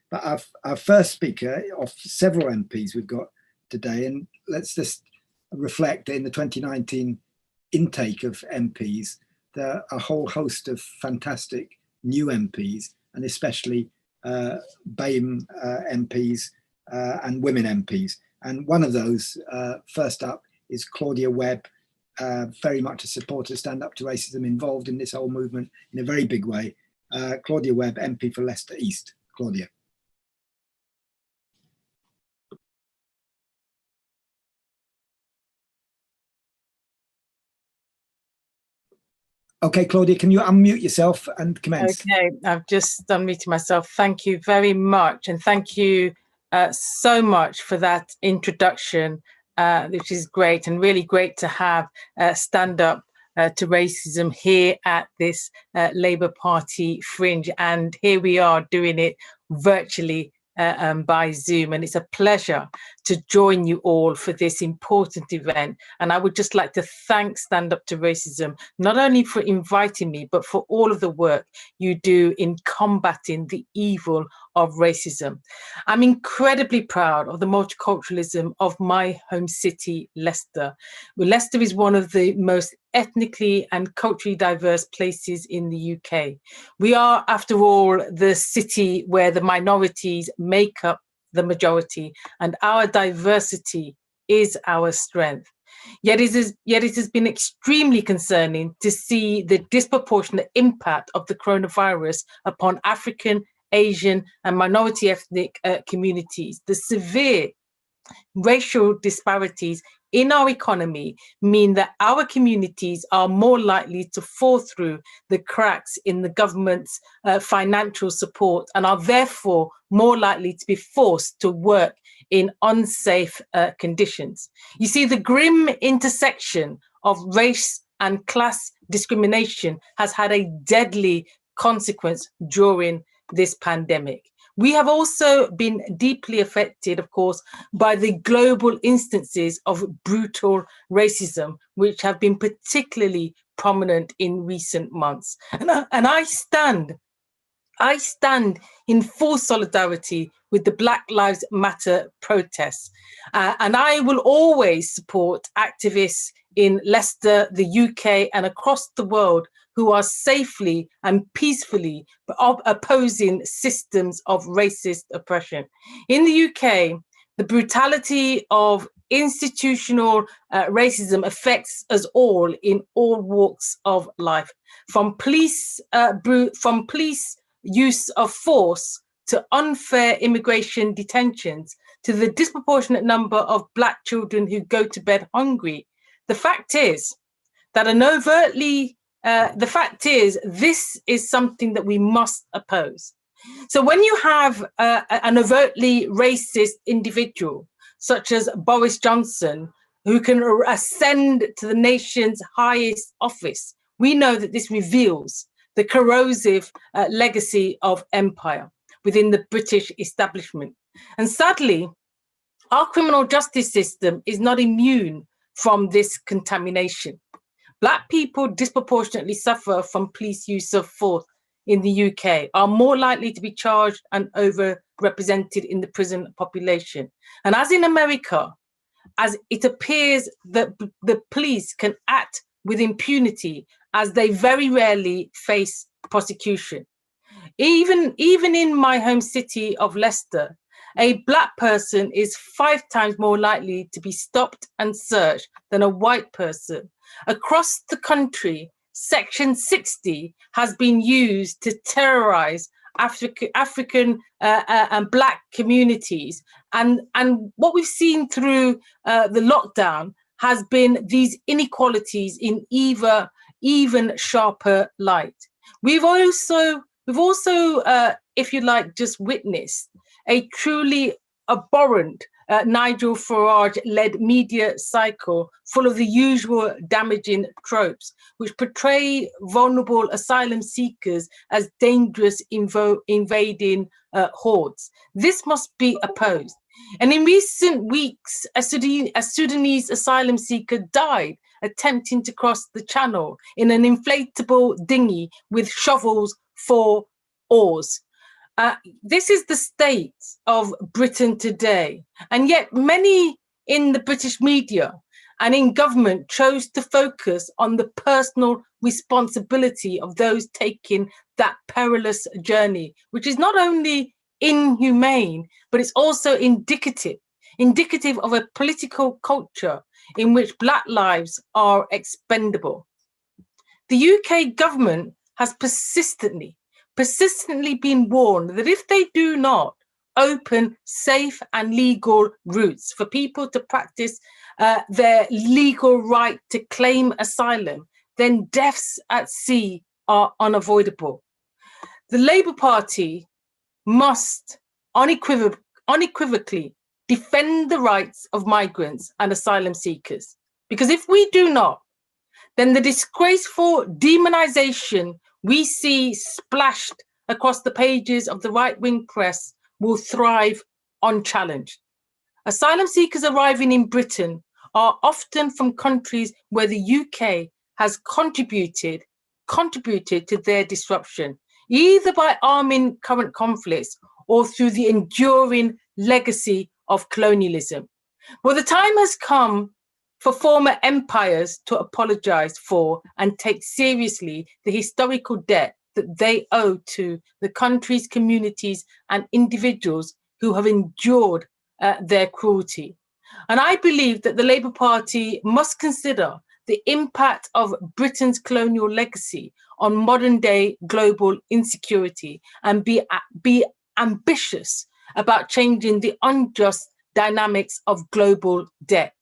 But our first speaker of several MPs we've got today, and let's just reflect in the 2019 intake of MPs, there are a whole host of fantastic new MPs, and especially BAME MPs and women MPs. And one of those, first up, is Claudia Webbe, very much a supporter of Stand Up to Racism, involved in this whole movement in a very big way. Claudia Webbe, MP for Leicester East. Claudia. Okay, Claudia, can you unmute yourself and commence? Okay, I've just unmuted myself. Thank you very much. And thank you so much for that introduction, which is great, and really great to have Stand Up to Racism here at this Labour Party fringe. And here we are doing it virtually by Zoom. And it's a pleasure to join you all for this important event. And I would just like to thank Stand Up to Racism, not only for inviting me, but for all of the work you do in combating the evil of racism. I'm incredibly proud of the multiculturalism of my home city, Leicester. Well, Leicester is one of the most ethnically and culturally diverse places in the UK. We are, after all, the city where the minorities make up the majority, and our diversity is our strength. Yet it has been extremely concerning to see the disproportionate impact of the coronavirus upon African, Asian, and minority ethnic communities. The severe racial disparities in our economy mean that our communities are more likely to fall through the cracks in the government's financial support, and are therefore more likely to be forced to work in unsafe conditions. You see, the grim intersection of race and class discrimination has had a deadly consequence during this pandemic. We have also been deeply affected, of course, by the global instances of brutal racism, which have been particularly prominent in recent months. And I stand in full solidarity with the Black Lives Matter protests. And I will always support activists in Leicester, the UK, and across the world who are safely and peacefully opposing systems of racist oppression. In the UK, the brutality of institutional racism affects us all in all walks of life, from police use of force to unfair immigration detentions, to the disproportionate number of Black children who go to bed hungry. The fact is that this is something that we must oppose. So when you have an overtly racist individual, such as Boris Johnson, who can ascend to the nation's highest office, we know that this reveals the corrosive legacy of empire within the British establishment. And sadly, our criminal justice system is not immune from this contamination. Black people disproportionately suffer from police use of force in the UK, are more likely to be charged and overrepresented in the prison population. And as in America, as it appears that the police can act with impunity, as they very rarely face prosecution. Even in my home city of Leicester, a Black person is 5 times more likely to be stopped and searched than a white person. Across the country, Section 60 has been used to terrorize African and Black communities. And what we've seen through the lockdown has been these inequalities in even sharper light. We've also, if you like, just witnessed a truly abhorrent Nigel Farage-led media cycle full of the usual damaging tropes, which portray vulnerable asylum seekers as dangerous invading hordes. This must be opposed. And in recent weeks, a Sudanese asylum seeker died attempting to cross the channel in an inflatable dinghy with shovels for oars. This is the state of Britain today. And yet many in the British media and in government chose to focus on the personal responsibility of those taking that perilous journey, which is not only inhumane, but it's also indicative of a political culture in which Black lives are expendable. The UK government has persistently been warned that if they do not open safe and legal routes for people to practice their legal right to claim asylum, then deaths at sea are unavoidable. The Labour Party must unequivocally defend the rights of migrants and asylum seekers, because if we do not, then the disgraceful demonization we see splashed across the pages of the right-wing press will thrive unchallenged. Asylum seekers arriving in Britain are often from countries where the UK has contributed to their disruption, either by arming current conflicts or through the enduring legacy of colonialism. Well, the time has come for former empires to apologize for and take seriously the historical debt that they owe to the countries, communities, and individuals who have endured their cruelty. And I believe that the Labour Party must consider the impact of Britain's colonial legacy on modern day global insecurity and be ambitious about changing the unjust dynamics of global debt.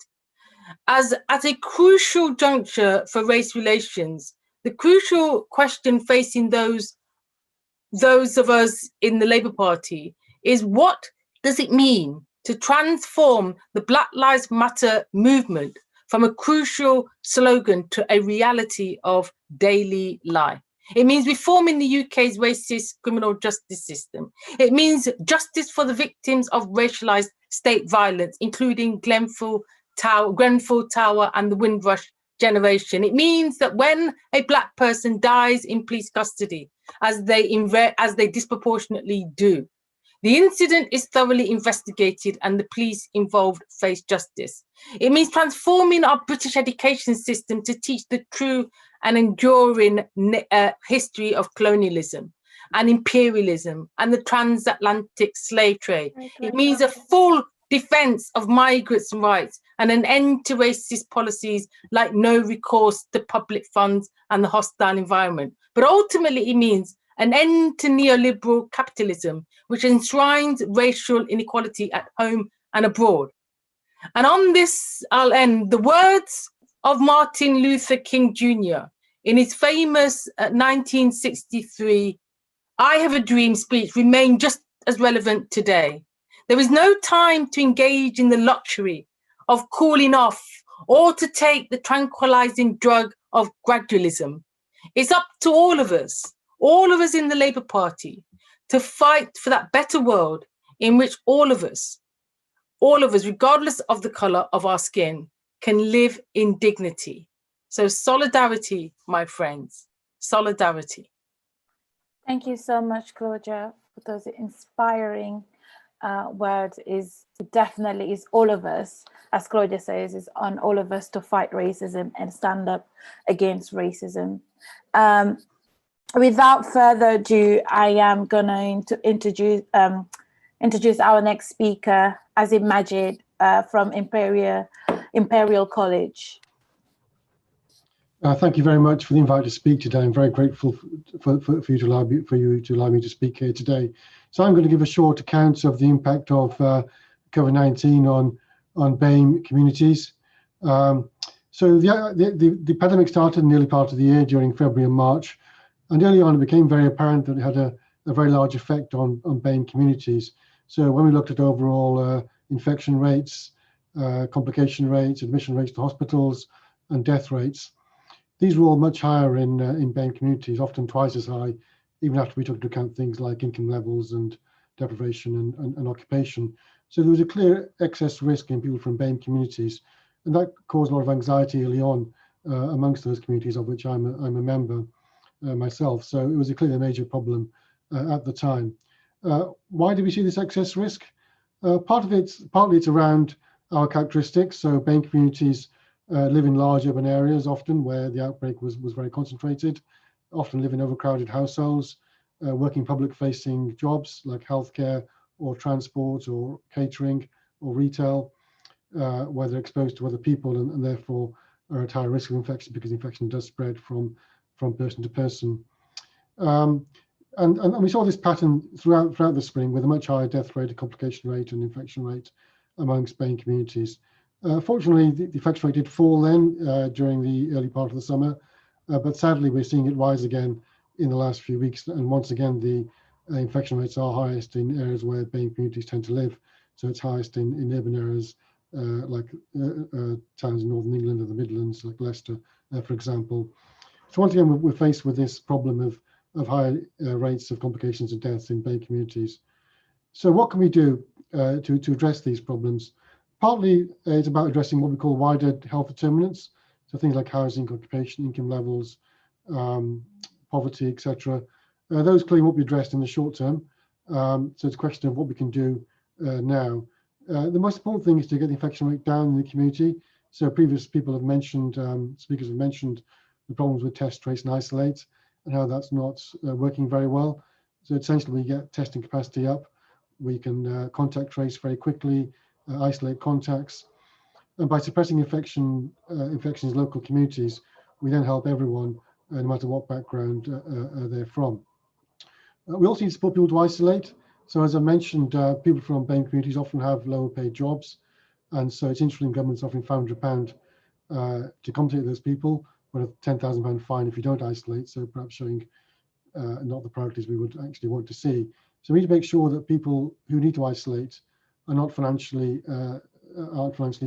As at a crucial juncture for race relations, the crucial question facing those of us in the Labour Party is, what does it mean to transform the Black Lives Matter movement from a crucial slogan to a reality of daily life? It means reforming the UK's racist criminal justice system. It means justice for the victims of racialized state violence, including Grenfell Tower and the Windrush generation. It means that when a Black person dies in police custody, as they disproportionately do, the incident is thoroughly investigated and the police involved face justice. It means transforming our British education system to teach the true and enduring history of colonialism and imperialism and the transatlantic slave trade. It means a full defense of migrants' rights and an end to racist policies like no recourse to public funds and the hostile environment. But ultimately, it means an end to neoliberal capitalism, which enshrines racial inequality at home and abroad. And on this, I'll end. The words of Martin Luther King Jr. in his famous 1963 "I Have a Dream" speech remain just as relevant today. There is no time to engage in the luxury of cooling off or to take the tranquilizing drug of gradualism. It's up to all of us in the Labour Party, to fight for that better world in which all of us, regardless of the colour of our skin, can live in dignity. So solidarity, my friends, solidarity. Thank you so much, Claudia, for those inspiring words. Is definitely is all of us, as Claudia says, is on all of us to fight racism and stand up against racism. Without further ado, I am going to introduce our next speaker, Azeem Majeed from Imperial College. Thank you very much for the invite to speak today. I'm very grateful for you to allow me to speak here today. So I'm going to give a short account of the impact of COVID-19 on BAME communities. So the pandemic started in the early part of the year during February and March, and early on it became very apparent that it had a very large effect on BAME communities. So when we looked at overall infection rates, complication rates, admission rates to hospitals, and death rates, these were all much higher in BAME communities, often twice as high, even after we took into account things like income levels and deprivation and occupation. So there was a clear excess risk in people from BAME communities, and that caused a lot of anxiety early on amongst those communities, of which I'm a member myself. So it was clearly a major problem at the time. Why do we see this excess risk? Partly it's around our characteristics. So BAME communities live in large urban areas often where the outbreak was very concentrated, often live in overcrowded households, working public-facing jobs like healthcare or transport or catering or retail, where they're exposed to other people and therefore are at higher risk of infection because infection does spread from person to person. And we saw this pattern throughout the spring with a much higher death rate, a complication rate and infection rate amongst BAME communities. Fortunately, the infection rate did fall then during the early part of the summer, but sadly we're seeing it rise again in the last few weeks. And once again, the infection rates are highest in areas where BAME communities tend to live. So it's highest in urban areas like towns in Northern England or the Midlands, like Leicester, for example. So once again, we're faced with this problem of high rates of complications and deaths in BAME communities. So what can we do to address these problems? Partly it's about addressing what we call wider health determinants. So things like housing, occupation, income levels, poverty, etc. Those clearly won't be addressed in the short term. So it's a question of what we can do now. The most important thing is to get the infection rate down in the community. So previous people have mentioned, speakers have mentioned the problems with test, trace and isolate and how that's not working very well. So essentially we get testing capacity up. We can contact trace very quickly, isolate contacts. And by suppressing infections in local communities, we then help everyone, no matter what background they're from. We also need to support people to isolate. So as I mentioned, people from BAME communities often have lower paid jobs. And so it's interesting government's offering £500 to compensate those people, but a £10,000 fine if you don't isolate. So perhaps showing not the priorities we would actually want to see. So we need to make sure that people who need to isolate are not financially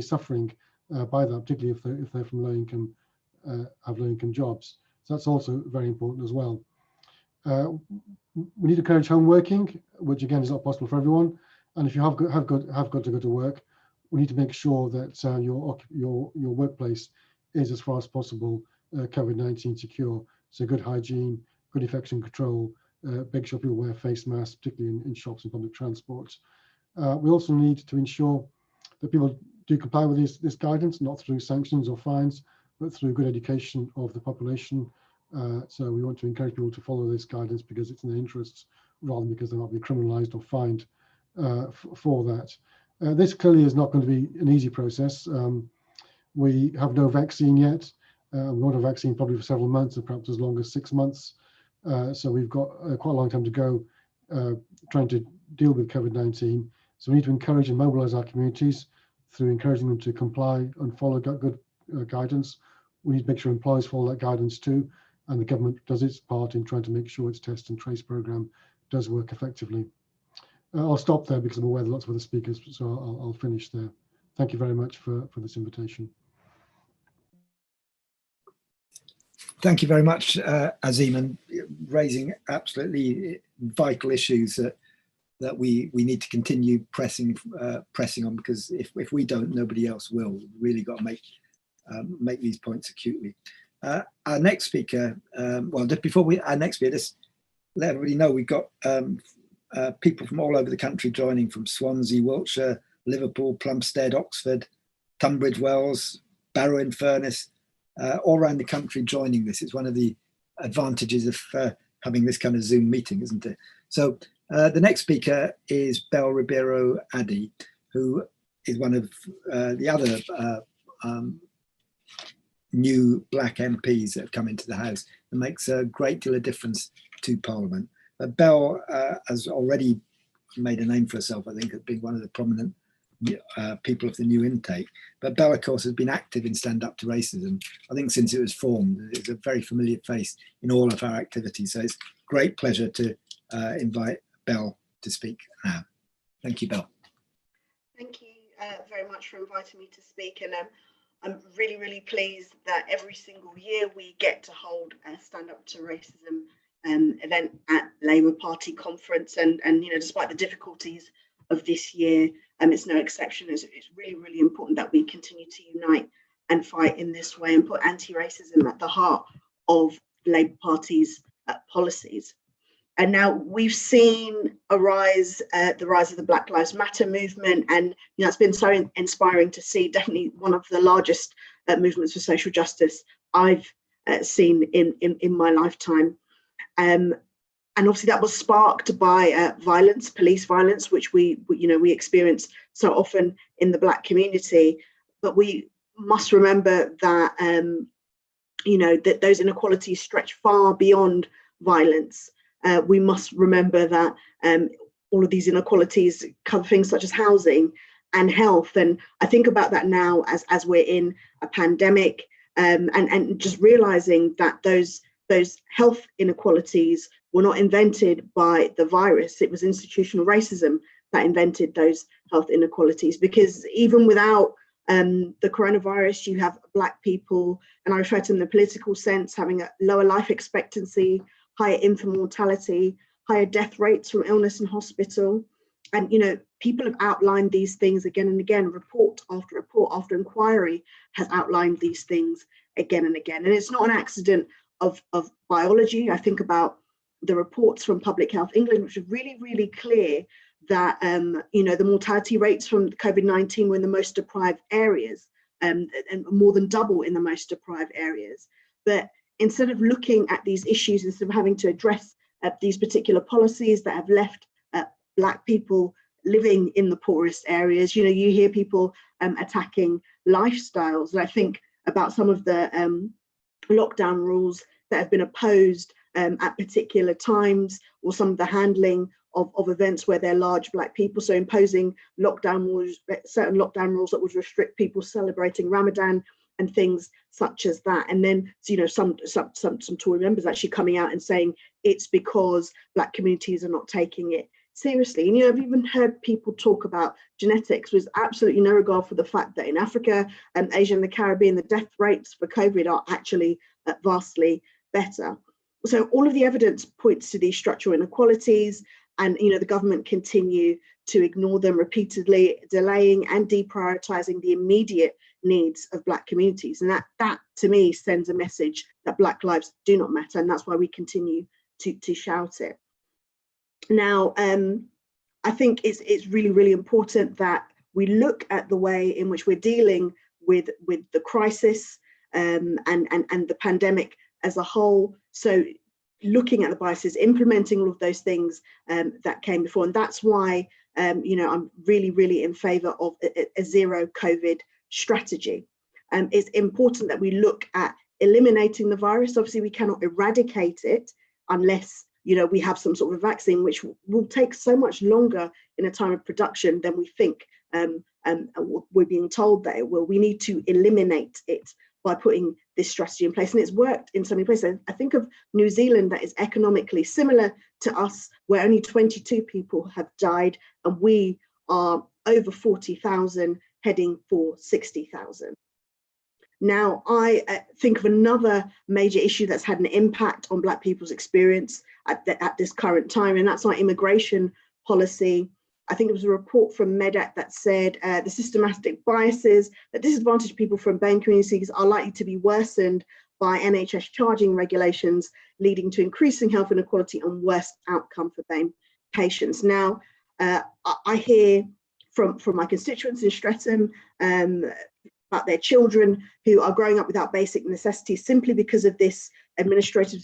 suffering by that, particularly if they're from low income, have low income jobs. So that's also very important as well. We need to encourage home working, which again is not possible for everyone. And if you have got to go to work, we need to make sure that your workplace is as far as possible COVID-19 secure. So good hygiene, good infection control, make sure people wear face masks, particularly in shops and public transport. We also need to ensure that people do comply with this guidance, not through sanctions or fines, but through good education of the population. So we want to encourage people to follow this guidance because it's in their interests, rather than because they might be criminalised or fined for that. This clearly is not going to be an easy process. We have no vaccine yet. We won't have a vaccine probably for several months, and perhaps as long as 6 months. So we've got quite a long time to go trying to deal with COVID-19. So we need to encourage and mobilise our communities through encouraging them to comply and follow good guidance. We need to make sure employers follow that guidance too, and the government does its part in trying to make sure its test and trace programme does work effectively. I'll stop there because I'm aware there are lots of other speakers, so I'll finish there. Thank you very much for this invitation. Thank you very much, Azeem, and raising absolutely vital issues that we need to continue pressing on, because if we don't, nobody else will. We've really got to make these points acutely. Our next speaker, just before our next speaker, just let everybody know we've got people from all over the country joining, from Swansea, Wiltshire, Liverpool, Plumstead, Oxford, Tunbridge Wells, Barrow-in-Furness, all around the country joining this. It's one of the advantages of having this kind of Zoom meeting, isn't it? So the next speaker is Belle Ribeiro-Addy, who is one of the other new black MPs that have come into the House and makes a great deal of difference to Parliament. Belle has already made a name for herself, I think, as being one of the prominent people of the new intake. But Belle, of course, has been active in Stand Up to Racism, I think, since it was formed. It's a very familiar face in all of our activities. So it's a great pleasure to invite Belle to speak now. Thank you, Belle. Thank you very much for inviting me to speak. And I'm really, really pleased that every single year we get to hold a Stand Up to Racism event at Labour Party conference. And you know, despite the difficulties of this year, it's no exception. It's really, really important that we continue to unite and fight in this way and put anti-racism at the heart of the Labour Party's policies. And now we've seen the rise of the Black Lives Matter movement, and it's been so inspiring to see. Definitely one of the largest movements for social justice I've seen in my lifetime. And obviously that was sparked by violence, police violence, which we experience so often in the Black community. But we must remember that that those inequalities stretch far beyond violence. We must remember that all of these inequalities cover things such as housing and health. And I think about that now as we're in a pandemic, and just realizing that those health inequalities were not invented by the virus. It was institutional racism that invented those health inequalities, because even without the coronavirus, you have Black people, and I refer to in the political sense, having a lower life expectancy, higher infant mortality, higher death rates from illness in hospital. And people have outlined these things again and again. Report after inquiry has outlined these things again and again. And it's not an accident of biology. I think about the reports from Public Health England, which are really, really clear that the mortality rates from COVID-19 were in the most deprived areas, and more than double in the most deprived areas. But instead of looking at these issues, instead of having to address these particular policies that have left Black people living in the poorest areas, you hear people attacking lifestyles. And I think about some of the lockdown rules that have been opposed at particular times, or some of the handling of events where there are large Black people. So imposing certain lockdown rules that would restrict people celebrating Ramadan and things such as that. And then some Tory members actually coming out and saying it's because Black communities are not taking it seriously. And I've even heard people talk about genetics with absolutely no regard for the fact that in Africa and Asia and the Caribbean, the death rates for COVID are actually vastly better. So all of the evidence points to these structural inequalities, and the government continue to ignore them repeatedly, delaying and deprioritizing the immediate needs of Black communities. And that to me sends a message that Black lives do not matter, and that's why we continue to shout it. Now, I think it's really, really important that we look at the way in which we're dealing with the crisis and the pandemic as a whole. So looking at the biases, implementing all of those things that came before. And that's why, I'm really, really in favor of a zero COVID strategy. It's important that we look at eliminating the virus. Obviously, we cannot eradicate it unless we have some sort of vaccine, which will take so much longer in a time of production than we think we're being told that it will. We need to eliminate it by putting this strategy in place. And it's worked in so many places. I think of New Zealand, that is economically similar to us, where only 22 people have died, and we are over 40,000, heading for 60,000. Now, I think of another major issue that's had an impact on Black people's experience at this current time, and that's our immigration policy. I think it was a report from Medac that said the systematic biases that disadvantage people from BAME communities are likely to be worsened by NHS charging regulations, leading to increasing health inequality and worse outcome for BAME patients. Now, I hear from my constituents in Streatham about their children who are growing up without basic necessities simply because of this administrative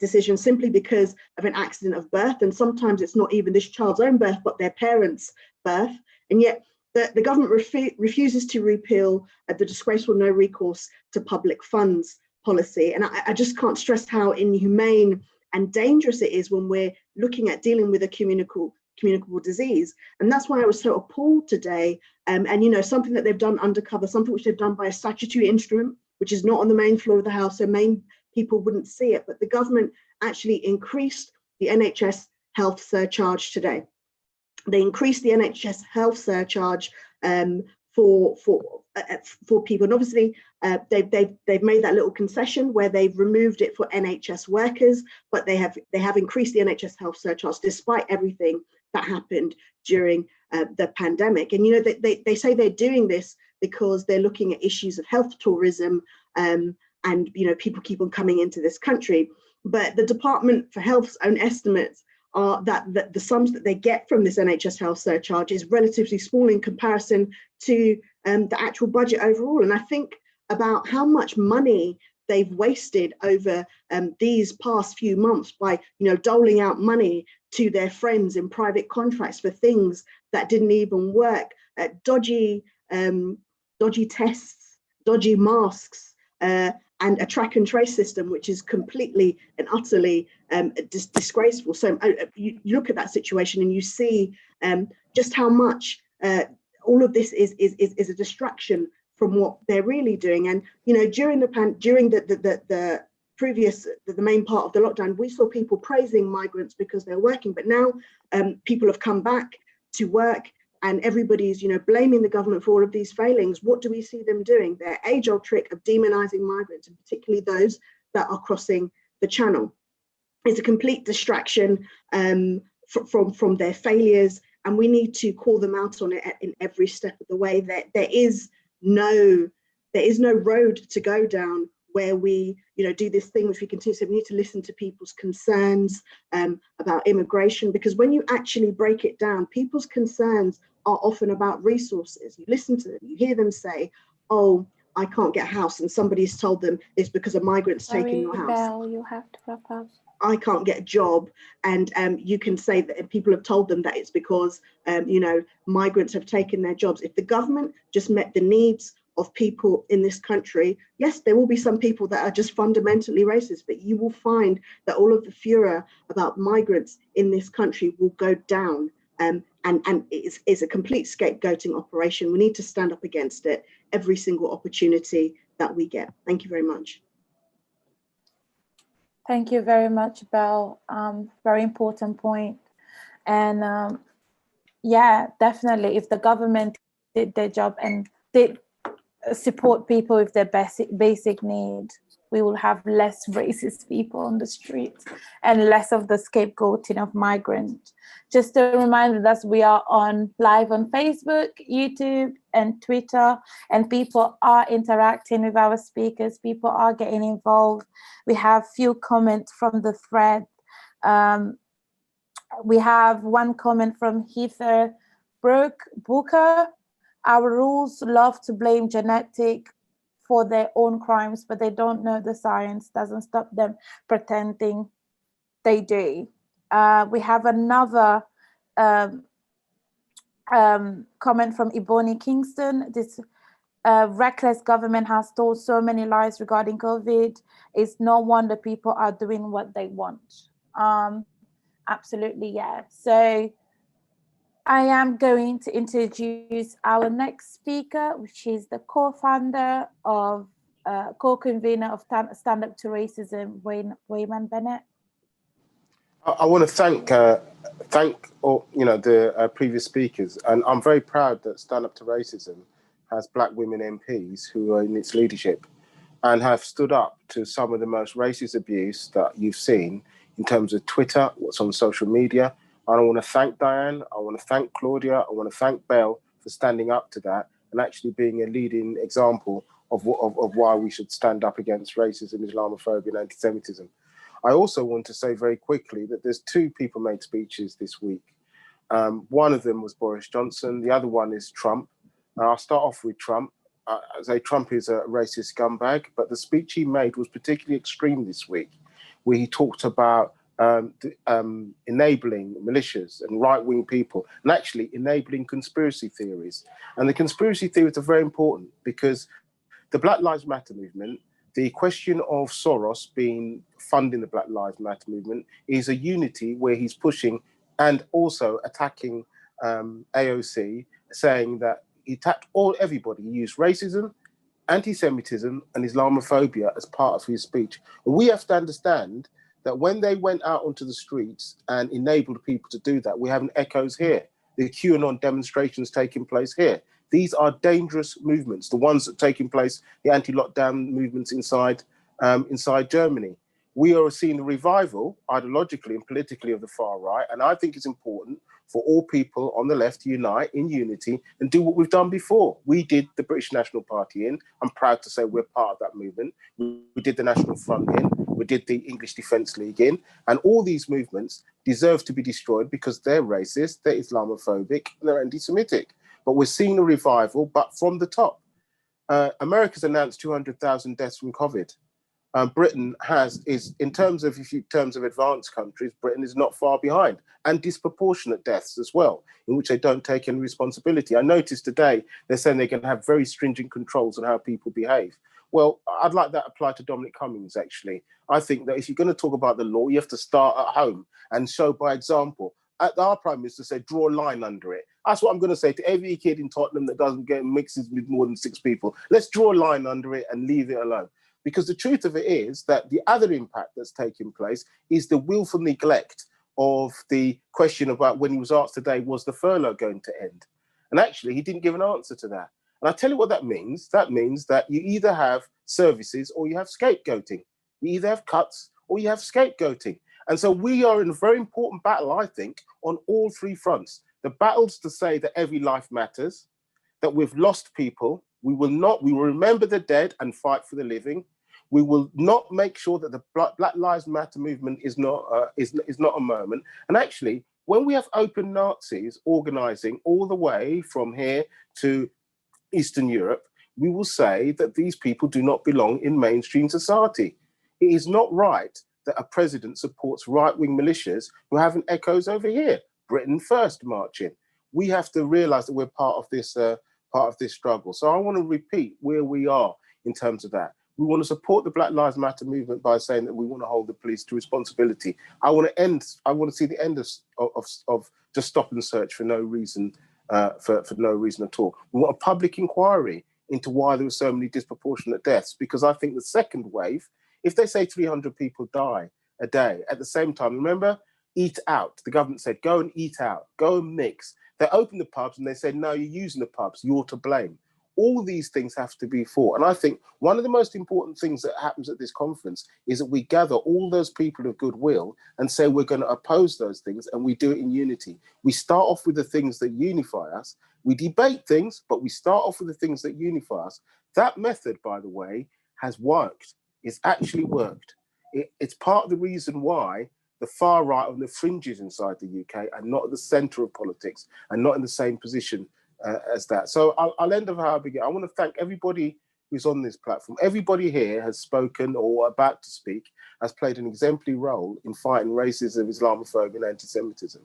decision, simply because of an accident of birth. And sometimes it's not even this child's own birth, but their parents' birth. And yet the government refuses to repeal the disgraceful no recourse to public funds policy. And I just can't stress how inhumane and dangerous it is when we're looking at dealing with a communicable disease. And that's why I was so appalled today. And something that they've done undercover, something which they've done by a statutory instrument, which is not on the main floor of the House, so people wouldn't see it, but the government actually increased the NHS health surcharge today. They increased the NHS health surcharge for people, and obviously they've made that little concession where they've removed it for NHS workers, but they have increased the NHS health surcharge despite everything that happened during the pandemic. And they say they're doing this because they're looking at issues of health tourism, and people keep on coming into this country. But the Department for Health's own estimates are that the sums that they get from this NHS health surcharge is relatively small in comparison to the actual budget overall. And I think about how much money they've wasted over these past few months by, doling out money to their friends in private contracts for things that didn't even work, dodgy tests, dodgy masks, and a track and trace system, which is completely and utterly disgraceful. So you look at that situation and you see just how much all of this is a distraction from what they're really doing. And during the main part of the lockdown, we saw people praising migrants because they're working, but now people have come back to work and everybody's blaming the government for all of these failings. What do we see them doing? Their age-old trick of demonizing migrants, and particularly those that are crossing the channel. It's a complete distraction from their failures, and we need to call them out on it in every step of the way. That there is no road to go down where we do this thing which we continue. So we need to listen to people's concerns about immigration, because when you actually break it down, people's concerns are often about resources. You listen to them, you hear them say, oh, I can't get a house, and somebody's told them it's because a migrant's taking your house. Belle, you have to wrap up. I can't get a job, and you can say that people have told them that it's because migrants have taken their jobs. If the government just met the needs of people in this country, yes, there will be some people that are just fundamentally racist, but you will find that all of the furor about migrants in this country will go down. And it's a complete scapegoating operation. We need to stand up against it every single opportunity that we get. Thank you very much. Thank you very much, Belle. Very important point. And yeah, definitely, if the government did their job and did support people with their basic needs, we will have less racist people on the streets and less of the scapegoating of migrants. Just a reminder that we are live on Facebook, YouTube, and Twitter, and people are interacting with our speakers. People are getting involved. We have few comments from the thread. We have one comment from Heather Booker. Our rules love to blame genetic for their own crimes, but they don't know the science. Doesn't stop them pretending they do. We have another comment from Ebony Kingston. This reckless government has told so many lies regarding COVID. It's no wonder people are doing what they want. Absolutely, yeah. So I am going to introduce our next speaker, which is the co-founder of, co-convener of Stand Up to Racism, Weyman Bennett. I want to thank all, the previous speakers, and I'm very proud that Stand Up to Racism has Black women MPs who are in its leadership and have stood up to some of the most racist abuse that you've seen in terms of Twitter, what's on social media. And I want to thank Diane, I want to thank Claudia, I want to thank Belle for standing up to that and actually being a leading example of why we should stand up against racism, Islamophobia and anti-Semitism. I also want to say very quickly that there's two people made speeches this week. One of them was Boris Johnson, the other one is Trump. I'll start off with Trump. I say Trump is a racist scumbag, but the speech he made was particularly extreme this week, where he talked about enabling militias and right-wing people and actually enabling conspiracy theories. And the conspiracy theories are very important because the Black Lives Matter movement, the question of Soros funding the Black Lives Matter movement is a unity where he's pushing and also attacking AOC, saying that he attacked everybody. He used racism, anti-Semitism and Islamophobia as part of his speech. And we have to understand that when they went out onto the streets and enabled people to do that, we're having echoes here. The QAnon demonstrations taking place here. These are dangerous movements, the ones that are taking place, the anti-lockdown movements inside Germany. We are seeing the revival, ideologically and politically, of the far right. And I think it's important for all people on the left to unite in unity and do what we've done before. We did the British National Party in. I'm proud to say we're part of that movement. We did the National Front in. We did the English Defence League in, and all these movements deserve to be destroyed because they're racist, they're Islamophobic, and they're anti-Semitic. But we're seeing a revival, but from the top. America's announced 200,000 deaths from COVID. Britain is in terms of advanced countries, Britain is not far behind, and disproportionate deaths as well, in which they don't take any responsibility. I noticed today they're saying they're going to have very stringent controls on how people behave. Well, I'd like that applied to Dominic Cummings, actually. I think that if you're going to talk about the law, you have to start at home and show by example. Our Prime Minister said, draw a line under it. That's what I'm going to say to every kid in Tottenham that doesn't get mixes with more than 6 people. Let's draw a line under it and leave it alone. Because the truth of it is that the other impact that's taking place is the willful neglect of the question about when he was asked today, was the furlough going to end? And actually, he didn't give an answer to that. And I tell you what that means. That means that you either have services or you have scapegoating. You either have cuts or you have scapegoating. And so we are in a very important battle, I think, on all 3 fronts. The battles to say that every life matters, that we've lost people. We will remember the dead and fight for the living. We will not make sure that the Black Lives Matter movement is not a moment. And actually, when we have open Nazis organizing all the way from here to Eastern Europe, we will say that these people do not belong in mainstream society. It is not right that a president supports right-wing militias who have echoes over here. Britain first marching. We have to realize that we're part of this struggle. So I want to repeat where we are in terms of that. We want to support the Black Lives Matter movement by saying that we want to hold the police to responsibility. I want to see the end of just stop and search for no reason, for no reason at all. We want a public inquiry into why there were so many disproportionate deaths, because I think the second wave, if they say 300 people die a day, at the same time, remember, eat out. The government said, go and eat out, go and mix. They opened the pubs and they said, no, you're using the pubs, you're to blame. All these things have to be fought. And I think one of the most important things that happens at this conference is that we gather all those people of goodwill and say we're going to oppose those things, and we do it in unity. We start off with the things that unify us. We debate things, but we start off with the things that unify us. That method, by the way, has worked. It's actually worked. It's part of the reason why the far right on the fringes inside the UK are not at the centre of politics and not in the same position as that. So I'll end of how I begin. I want to thank everybody who's on this platform. Everybody here has spoken or about to speak, has played an exemplary role in fighting racism, Islamophobia and anti-Semitism.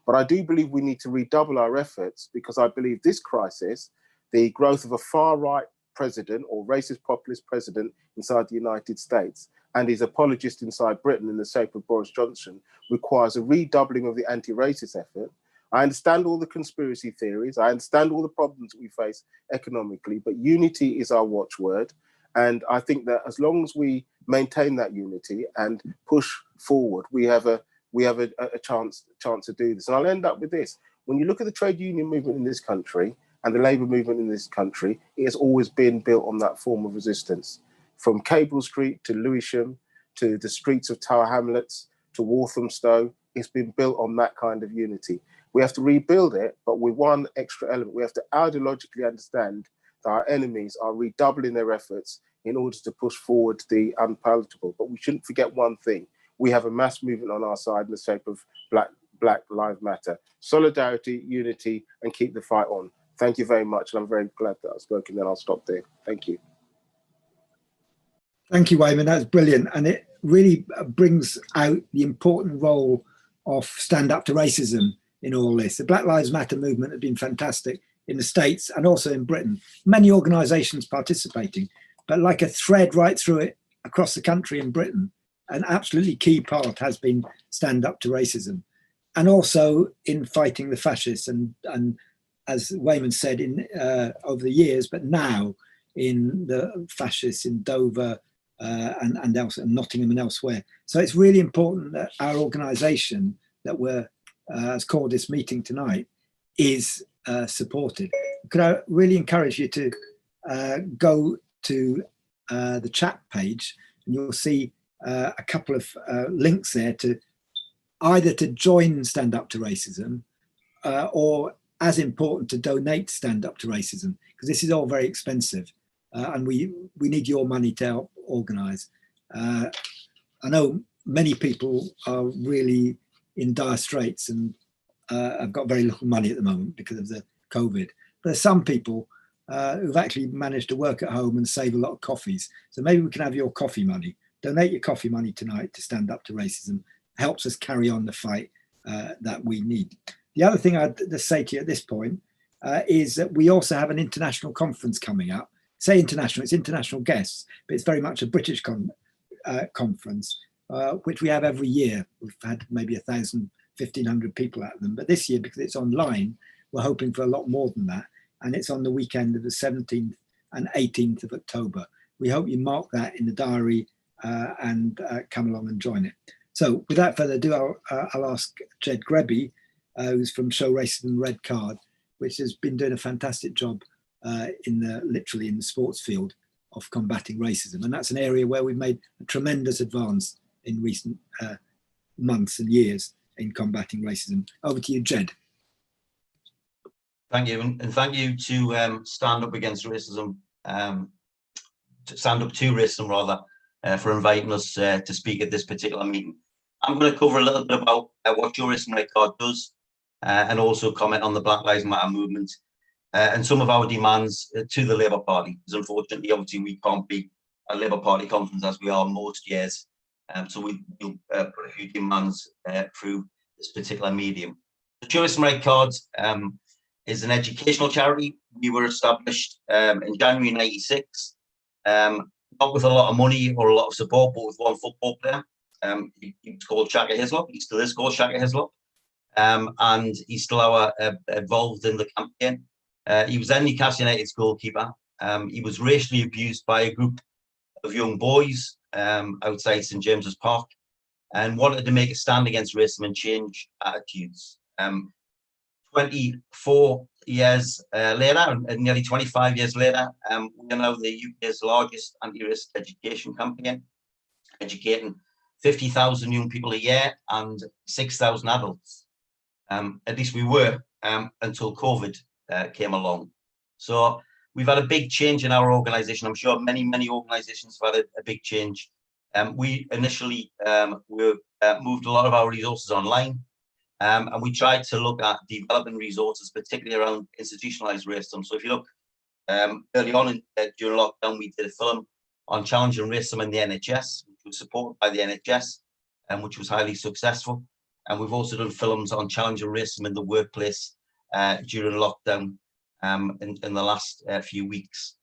But I do believe we need to redouble our efforts, because I believe this crisis, the growth of a far-right president or racist populist president inside the United States and his apologist inside Britain in the shape of Boris Johnson, requires a redoubling of the anti-racist effort. I understand all the conspiracy theories. I understand all the problems that we face economically, but unity is our watchword. And I think that as long as we maintain that unity and push forward, we have a chance to do this. And I'll end up with this. When you look at the trade union movement in this country and the labour movement in this country, it has always been built on that form of resistance. From Cable Street to Lewisham, to the streets of Tower Hamlets, to Walthamstow, it's been built on that kind of unity. We have to rebuild it, but with one extra element. We have to ideologically understand that our enemies are redoubling their efforts in order to push forward the unpalatable. But we shouldn't forget one thing. We have a mass movement on our side in the shape of Black Lives Matter. Solidarity, unity, and keep the fight on. Thank you very much. And I'm very glad that I've spoken, and I'll stop there. Thank you. Thank you, Weyman. That's brilliant. And it really brings out the important role of Stand Up to Racism in all this. The Black Lives Matter movement has been fantastic in the States and also in Britain. Many organisations participating, but like a thread right through it across the country in Britain, an absolutely key part has been Stand Up to Racism. And also in fighting the fascists and as Weyman said, over the years, but now in the fascists in Dover and elsewhere, Nottingham and elsewhere. So it's really important that our organisation that has called this meeting tonight is supported. Could I really encourage you to go to the chat page, and you'll see a couple of links there to either to join Stand Up to Racism or, as important, to donate Stand Up to Racism, because this is all very expensive and we need your money to help organise. I know many people are really in dire straits and have got very little money at the moment because of the COVID. But there's some people who've actually managed to work at home and save a lot of coffees. So maybe we can have your coffee money. Donate your coffee money tonight to stand up to racism. Helps us carry on the fight that we need. The other thing I'd just say to you at this point is that we also have an international conference coming up. Say international, it's international guests, but it's very much a British conference, which we have every year. We've had maybe 1,000, 1,500 people at them. But this year, because it's online, we're hoping for a lot more than that. And it's on the weekend of the 17th and 18th of October. We hope you mark that in the diary and come along and join it. So without further ado, I'll ask Ged Grebby, who's from Show Racism Red Card, which has been doing a fantastic job literally in the sports field of combating racism. And that's an area where we've made a tremendous advance in recent months and years in combating racism. Over to you, Ged. Thank you, and thank you to Stand Up Against Racism, to Stand Up to Racism rather, for inviting us to speak at this particular meeting. I'm going to cover a little bit about what Show Racism Red Card does, and also comment on the Black Lives Matter movement and some of our demands to the Labour Party. Because unfortunately, obviously, we can't be a Labour Party conference as we are most years, so we'll put a few demands through this particular medium. The Show Racism Red Card is an educational charity. We were established in January '96, not with a lot of money or a lot of support, but with one football player. He was called Shaka Hislop. He still is called Shaka Hislop, and he's still involved in the campaign. He was then Newcastle United's goalkeeper. He was racially abused by a group of young boys outside St James's Park, and wanted to make a stand against racism and change attitudes. 24 years later, and nearly 25 years later, we are now the UK's largest anti-racist education campaign, educating 50,000 young people a year and 6,000 adults. At least we were until COVID came along. So we've had a big change in our organisation. I'm sure many organisations have had a big change. We initially moved a lot of our resources online. And we tried to look at developing resources, particularly around institutionalised racism. So if you look early on during lockdown, we did a film on challenging racism in the NHS, which was supported by the NHS, and which was highly successful. And we've also done films on challenging racism in the workplace during lockdown in the last few weeks.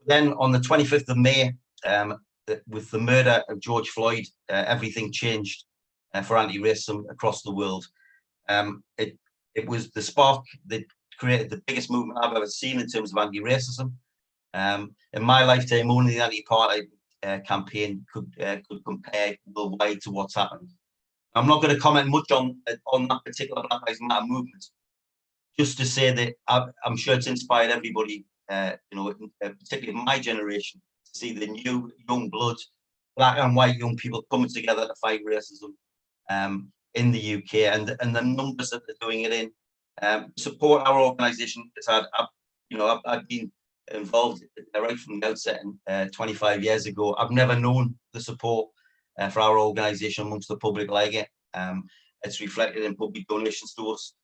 Then on the 25th of May, with the murder of George Floyd, everything changed for anti-racism across the world. It was the spark that created the biggest movement I've ever seen in terms of anti-racism. In my lifetime, only the anti-apartheid campaign could compare worldwide to what's happened. I'm not going to comment much on that particular Black Lives Matter movement, just to say that I'm sure it's inspired everybody, particularly my generation, to see the new young blood, black and white young people coming together to fight racism in the UK, and the numbers that they're doing it in. Support our organisation. I've been involved right from the outset 25 years ago. I've never known the support for our organisation amongst the public like it. It's reflected in public donations to us.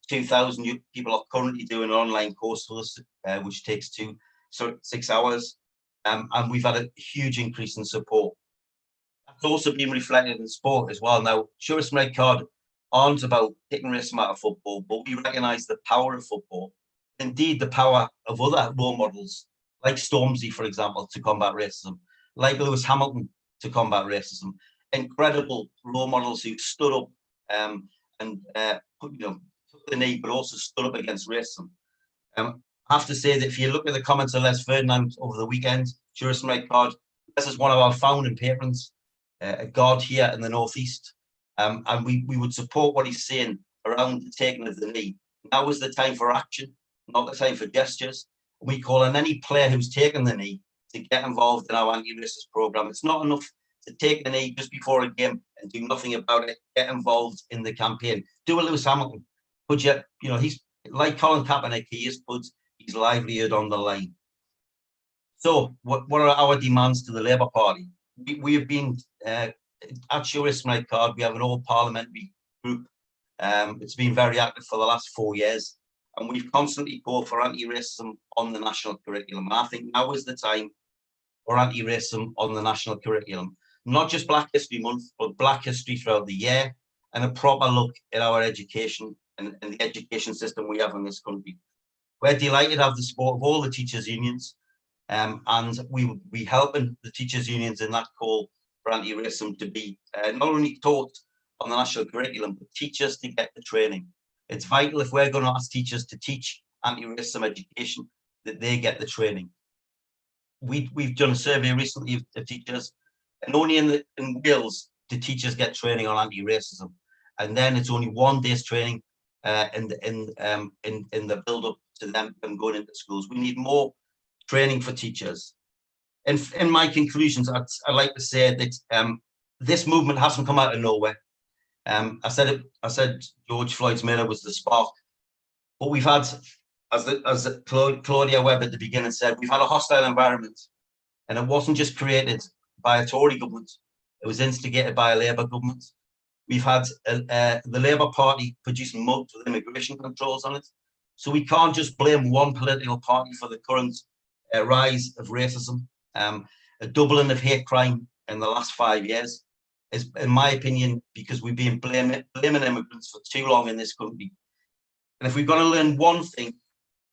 2,000 people are currently doing an online course for us, which takes 6 hours. And we've had a huge increase in support. It's also been reflected in sport as well. Now, Show Racism Red Card aren't about taking racism out of football, but we recognise the power of football, indeed the power of other role models, like Stormzy, for example, to combat racism, like Lewis Hamilton to combat racism. Incredible role models who stood up and took the knee, but also stood up against racism. I have to say that if you look at the comments of Les Ferdinand over the weekend, Show Racism Red Card, this is one of our founding patrons, a god here in the Northeast, and we would support what he's saying around the taking of the knee. Now is the time for action, not the time for gestures. We call on any player who's taken the knee to get involved in our anti-racist programme. It's not enough to take the knee just before a game and do nothing about it. Get involved in the campaign. Do a Lewis Hamilton. But yet, he's like Colin Kaepernick. He has put his livelihood on the line. So, what are our demands to the Labour Party? We have been at Socialists card, we have an all-parliamentary group. It's been very active for the last 4 years, and we've constantly called for anti-racism on the national curriculum. And I think now is the time for anti-racism on the national curriculum. Not just Black History Month, but Black history throughout the year, and a proper look at our education and the education system we have in this country. We're delighted to have the support of all the teachers' unions, and we be helping the teachers' unions in that call for anti-racism to be not only taught on the national curriculum, but teachers to get the training. It's vital if we're going to ask teachers to teach anti-racism education that they get the training. We've done a survey recently of teachers, and only in Wales do teachers get training on anti-racism, and then it's only 1 day's training in the build-up to them going into schools. We need more training for teachers. And in my conclusions, I'd like to say that this movement hasn't come out of nowhere. I said George Floyd's murder was the spark, but we've had, as Claudia Webbe at the beginning said, we've had a hostile environment, and it wasn't just created by a Tory government, it was instigated by a Labour government. We've had the Labour Party producing mugs with immigration controls on it. So we can't just blame one political party for the current rise of racism. A doubling of hate crime in the last 5 years is, in my opinion, because we've been blaming immigrants for too long in this country. And if we're going to learn one thing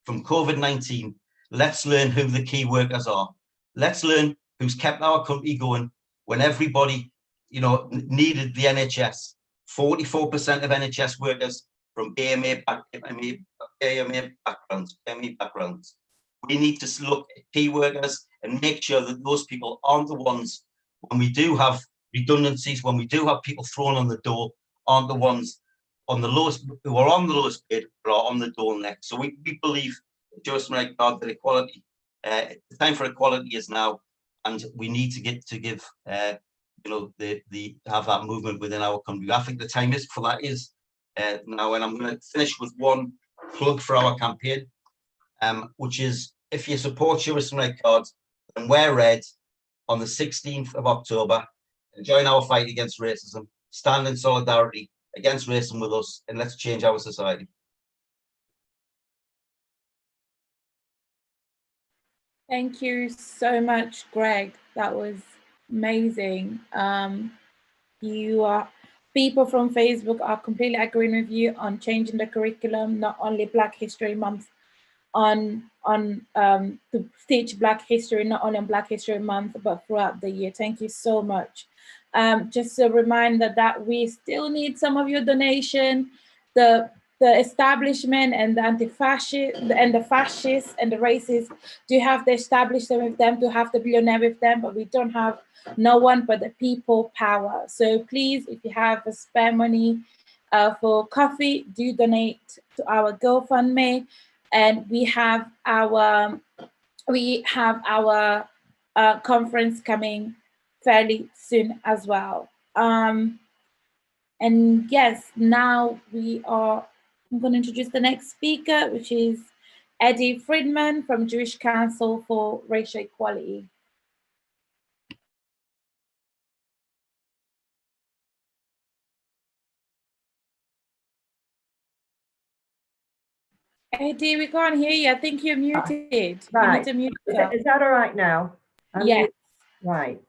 from COVID-19, let's learn who the key workers are. Let's learn who's kept our country going when everybody, needed the NHS. 44% of NHS workers from AMA backgrounds. We need to look at key workers and make sure that those people aren't the ones, when we do have redundancies, when we do have people thrown on the door, aren't the ones on the lowest, who are on the lowest paid, but are on the door next. So we believe, just like God, that equality, the time for equality is now, and we need to give have that movement within our country. I think the time is for that is now, and I'm going to finish with one plug for our campaign, which is, if you support Socialist cards, then wear red on the 16th of October and join our fight against racism. Stand in solidarity against racism with us, and let's change our society. Thank you so much, Greg. That was amazing. People from Facebook are completely agreeing with you on changing the curriculum, not only Black History Month, to teach Black history, not only on Black History Month, but throughout the year. Thank you so much. Just a reminder that we still need some of your donation. The establishment and the anti-fascist and the fascists and the racists do have the establishment with them, to have the billionaire with them, but we don't have no one but the people power. So please, if you have a spare money for coffee, do donate to our GoFundMe. And we have our conference coming fairly soon as well. And yes, now I'm going to introduce the next speaker, which is Edie Friedman from Jewish Council for Racial Equality. Edie, we can't hear you. I think you're muted. Right. You need to mute Is that all right now? Yes. Right.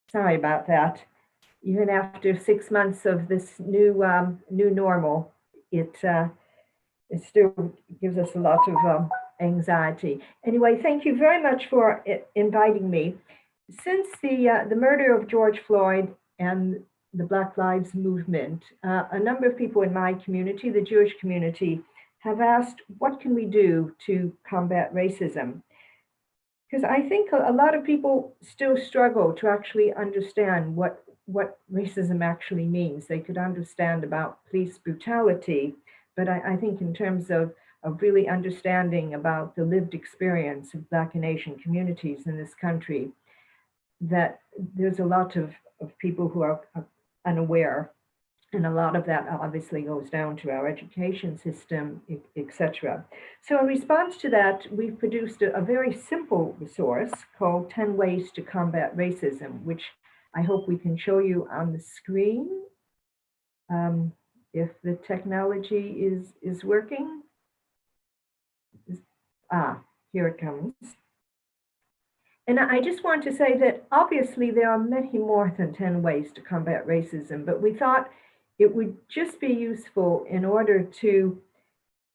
Sorry about that. Even after 6 months of this new normal, it still gives us a lot of anxiety. Anyway, thank you very much for inviting me. Since the murder of George Floyd and the Black Lives Movement, a number of people in my community, the Jewish community, have asked, what can we do to combat racism? Because I think a lot of people still struggle to actually understand what racism actually means. They could understand about police brutality, but I think in terms of really understanding about the lived experience of Black and Asian communities in this country, that there's a lot of people who are unaware. And a lot of that obviously goes down to our education system, etc. So in response to that, we've produced a very simple resource called 10 Ways to Combat Racism, which I hope we can show you on the screen if the technology is working. Here it comes. And I just want to say that obviously there are many more than 10 ways to combat racism, but we thought it would just be useful in order to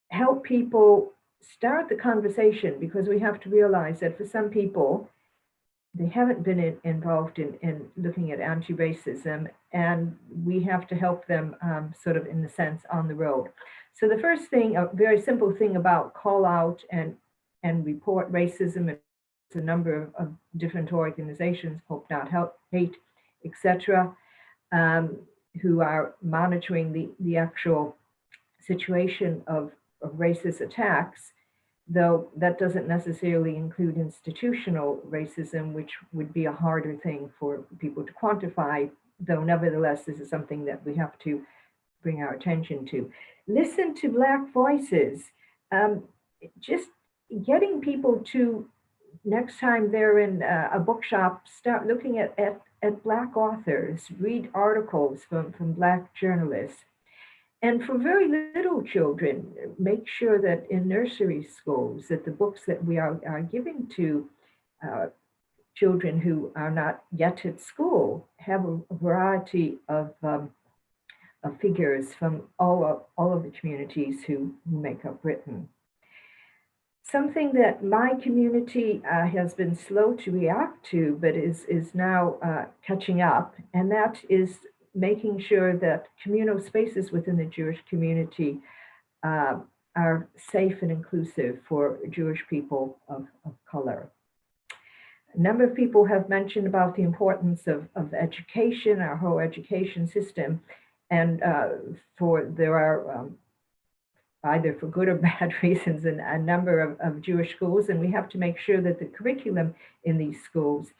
help people start the conversation, because we have to realize that for some people, they haven't been involved in looking at anti-racism, and we have to help them sort of in the sense on the road. So the first thing, a very simple thing about call out and report racism, and a number of different organizations, Hope Not Hate, etc., who are monitoring the actual situation of racist attacks, though that doesn't necessarily include institutional racism, which would be a harder thing for people to quantify, though nevertheless, this is something that we have to bring our attention to. Listen to Black voices. Just getting people to, next time they're in a bookshop, start looking at Black authors, read articles from Black journalists. And for very little children, make sure that in nursery schools, that the books that we are giving to children who are not yet at school have a variety of figures from all of the communities who make up Britain. Something that my community has been slow to react to, but is now catching up, and that is making sure that communal spaces within the Jewish community are safe and inclusive for Jewish people of color. A number of people have mentioned about the importance of education, our whole education system, and there are either for good or bad reasons a number of Jewish schools, and we have to make sure that the curriculum in these schools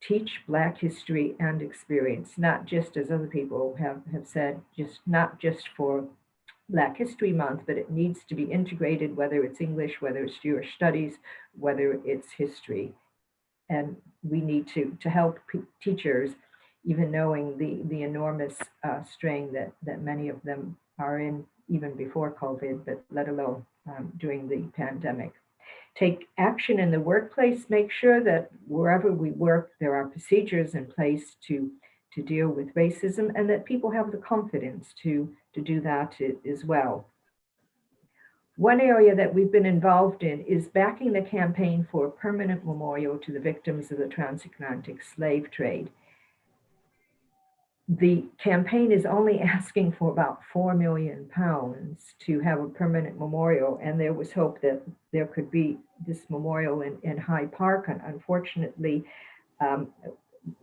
teach Black history and experience, not just, as other people have said, not just for Black History Month, but it needs to be integrated, whether it's English, whether it's Jewish studies, whether it's history. And we need to help teachers, even knowing the enormous strain that many of them are in, even before COVID, but let alone during the pandemic. Take action in the workplace, make sure that wherever we work, there are procedures in place to deal with racism, and that people have the confidence to do that as well. One area that we've been involved in is backing the campaign for a permanent memorial to the victims of the transatlantic slave trade. The campaign is only asking for about £4 million to have a permanent memorial, and there was hope that there could be this memorial in Hyde Park. And unfortunately,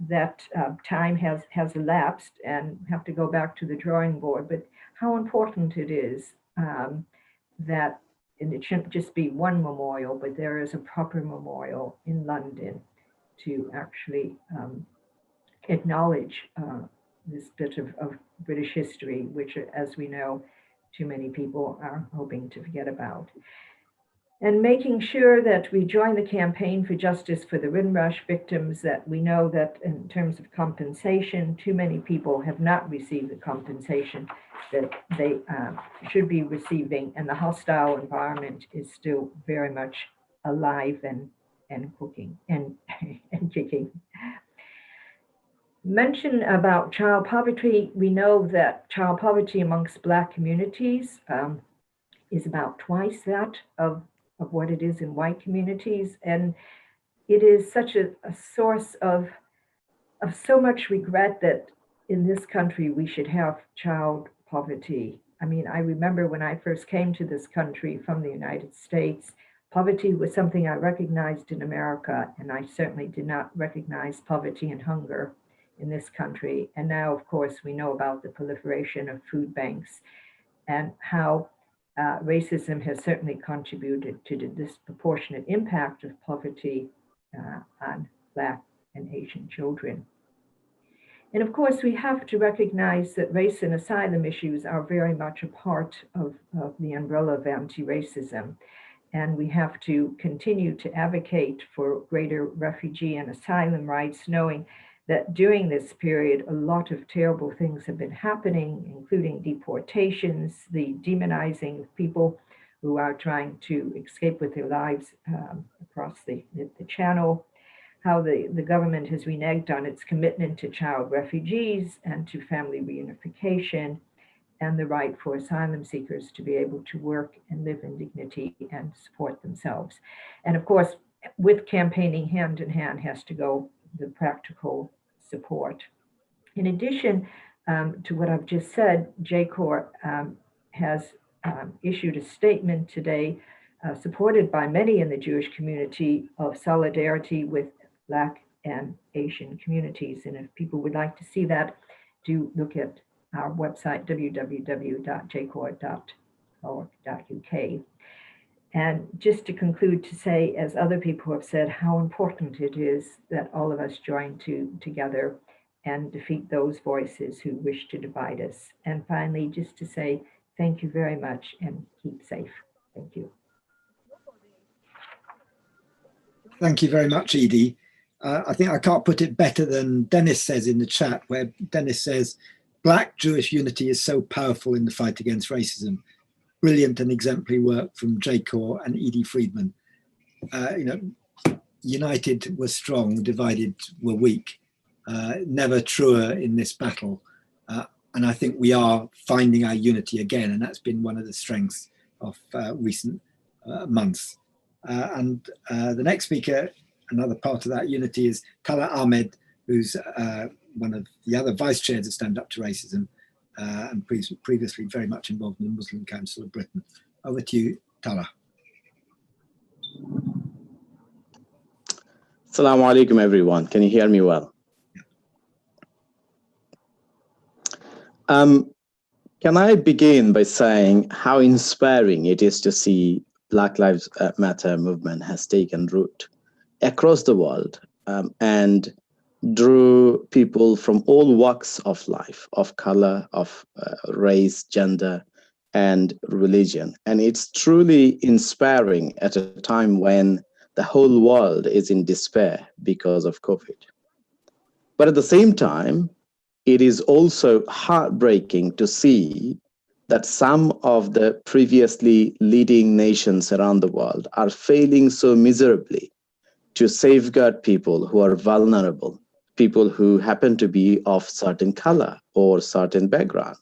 that time has elapsed, and have to go back to the drawing board. But how important it is that, and it shouldn't just be one memorial, but there is a proper memorial in London to actually acknowledge this bit of British history, which, as we know, too many people are hoping to forget about. And making sure that we join the campaign for justice for the Windrush victims, that we know that in terms of compensation, too many people have not received the compensation that they should be receiving, and the hostile environment is still very much alive and cooking and kicking. Mention about child poverty. We know that child poverty amongst Black communities is about twice that of what it is in white communities. And it is such a source of so much regret that in this country we should have child poverty. I mean, I remember when I first came to this country from the United States, poverty was something I recognized in America, and I certainly did not recognize poverty and hunger in this country. And now, of course, we know about the proliferation of food banks and how racism has certainly contributed to the disproportionate impact of poverty on Black and Asian children. And of course, we have to recognize that race and asylum issues are very much a part of the umbrella of anti-racism. And we have to continue to advocate for greater refugee and asylum rights, knowing that during this period, a lot of terrible things have been happening, including deportations, the demonizing of people who are trying to escape with their lives across the channel, how the government has reneged on its commitment to child refugees and to family reunification, and the right for asylum seekers to be able to work and live in dignity and support themselves. And of course, with campaigning hand in hand has to go the practical support. In addition to what I've just said, JCOR has issued a statement today supported by many in the Jewish community of solidarity with Black and Asian communities. And if people would like to see that, do look at our website, www.jcor.org.uk. And just to conclude, to say, as other people have said, how important it is that all of us join together and defeat those voices who wish to divide us. And finally, just to say thank you very much and keep safe. Thank you. Thank you very much, Edie. I think I can't put it better than Dennis says in the chat, where Dennis says, Black Jewish unity is so powerful in the fight against racism. Brilliant and exemplary work from JCOR and Edie Friedman. United were strong, divided were weak. Never truer in this battle. And I think we are finding our unity again, and that's been one of the strengths of recent months. And the next speaker, another part of that unity, is Talha Ahmad, who's one of the other vice chairs of Stand Up to Racism, and previously very much involved in the Muslim Council of Britain. Over to you, Talha. Assalamu alaikum, everyone. Can you hear me well? Can I begin by saying how inspiring it is to see Black Lives Matter movement has taken root across the world and drew people from all walks of life, of color, of race, gender, and religion. And it's truly inspiring at a time when the whole world is in despair because of COVID. But at the same time, it is also heartbreaking to see that some of the previously leading nations around the world are failing so miserably to safeguard people who are vulnerable, people who happen to be of certain color or certain background.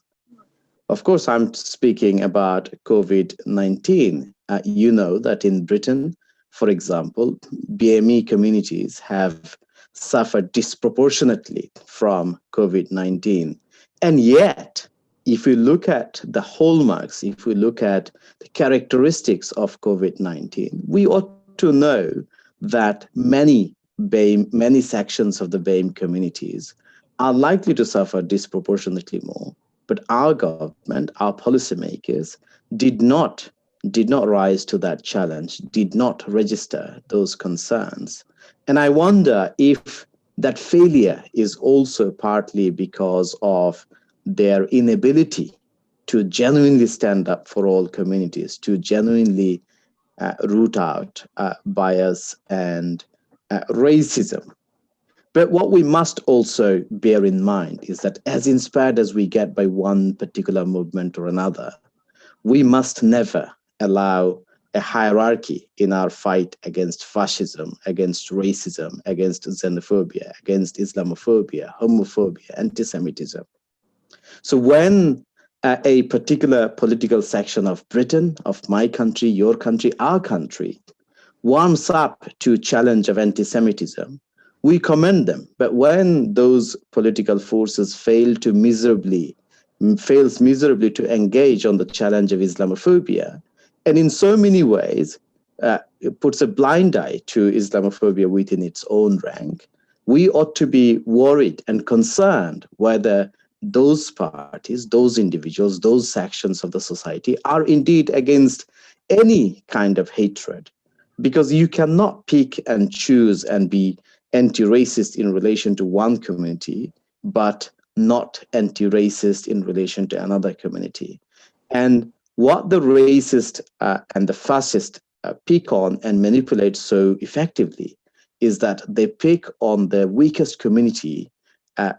Of course, I'm speaking about COVID-19. You know that in Britain, for example, BME communities have suffered disproportionately from COVID-19. And yet, if we look at the hallmarks, if we look at the characteristics of COVID-19, we ought to know that many sections of the BAME communities are likely to suffer disproportionately more. But our government, our policymakers, did not rise to that challenge, did not register those concerns. And I wonder if that failure is also partly because of their inability to genuinely stand up for all communities, to genuinely root out bias and racism. But what we must also bear in mind is that as inspired as we get by one particular movement or another, we must never allow a hierarchy in our fight against fascism, against racism, against xenophobia, against Islamophobia, homophobia, anti-Semitism. So when a particular political section of Britain, of my country, your country, our country, warms up to challenge of anti-Semitism, we commend them. But when those political forces fails miserably to engage on the challenge of Islamophobia, and in so many ways it puts a blind eye to Islamophobia within its own rank, we ought to be worried and concerned whether those parties, those individuals, those sections of the society are indeed against any kind of hatred. Because you cannot pick and choose and be anti-racist in relation to one community, but not anti-racist in relation to another community. And what the racist and the fascist pick on and manipulate so effectively is that they pick on the weakest community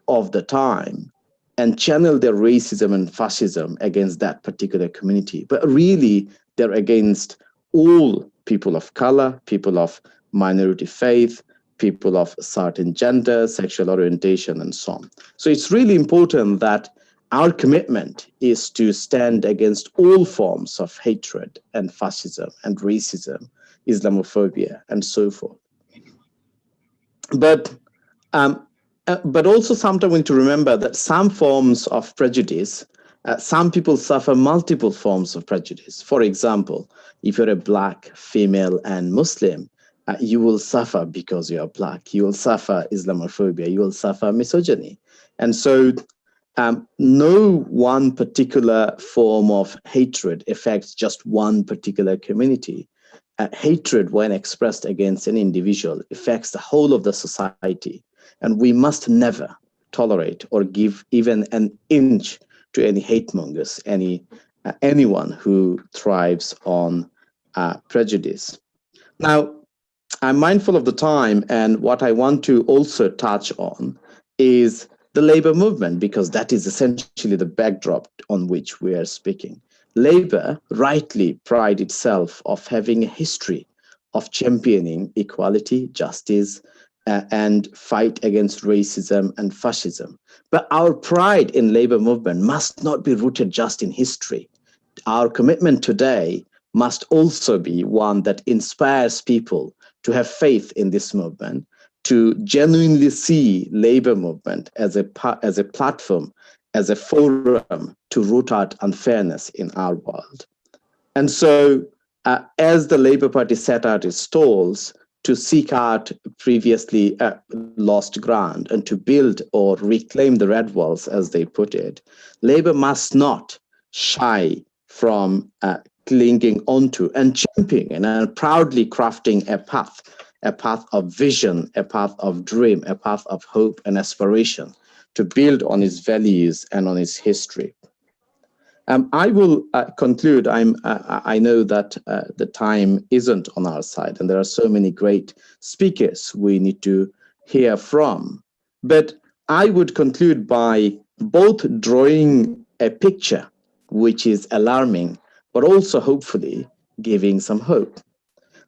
of the time and channel their racism and fascism against that particular community. But really, they're against all people of color, people of minority faith, people of certain gender, sexual orientation, and so on. So it's really important that our commitment is to stand against all forms of hatred and fascism and racism, Islamophobia, and so forth. But also sometimes we need to remember that some forms of prejudice, some people suffer multiple forms of prejudice. For example, if you're a Black, female, and Muslim, you will suffer because you are Black. You will suffer Islamophobia. You will suffer misogyny. And so no one particular form of hatred affects just one particular community. Hatred, when expressed against an individual, affects the whole of the society. And we must never tolerate or give even an inch to any hate mongers, anyone who thrives on prejudice. Now, I'm mindful of the time, and what I want to also touch on is the labor movement, because that is essentially the backdrop on which we are speaking. Labor rightly prides itself of having a history of championing equality, justice, and fight against racism and fascism. But our pride in labor movement must not be rooted just in history. Our commitment today must also be one that inspires people to have faith in this movement, to genuinely see labor movement as a platform, as a forum to root out unfairness in our world. And so as the Labour Party set out its stalls to seek out previously lost ground and to build or reclaim the red walls, as they put it, Labour must not shy from clinging onto and championing and proudly crafting a path of vision, a path of dream, a path of hope and aspiration to build on its values and on its history. I will conclude. I know that the time isn't on our side, and there are so many great speakers we need to hear from. But I would conclude by both drawing a picture which is alarming, but also hopefully giving some hope.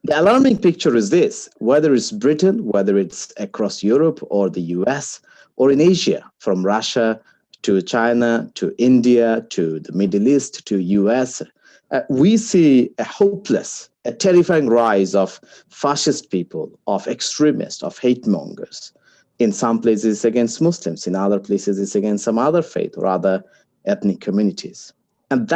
The alarming picture is this: whether it's Britain, whether it's across Europe or the US or in Asia, from Russia to China, to India, to the Middle East, to US, we see a hopeless, a terrifying rise of fascist people, of extremists, of hate mongers. In some places against Muslims, in other places it's against some other faith or other ethnic communities. And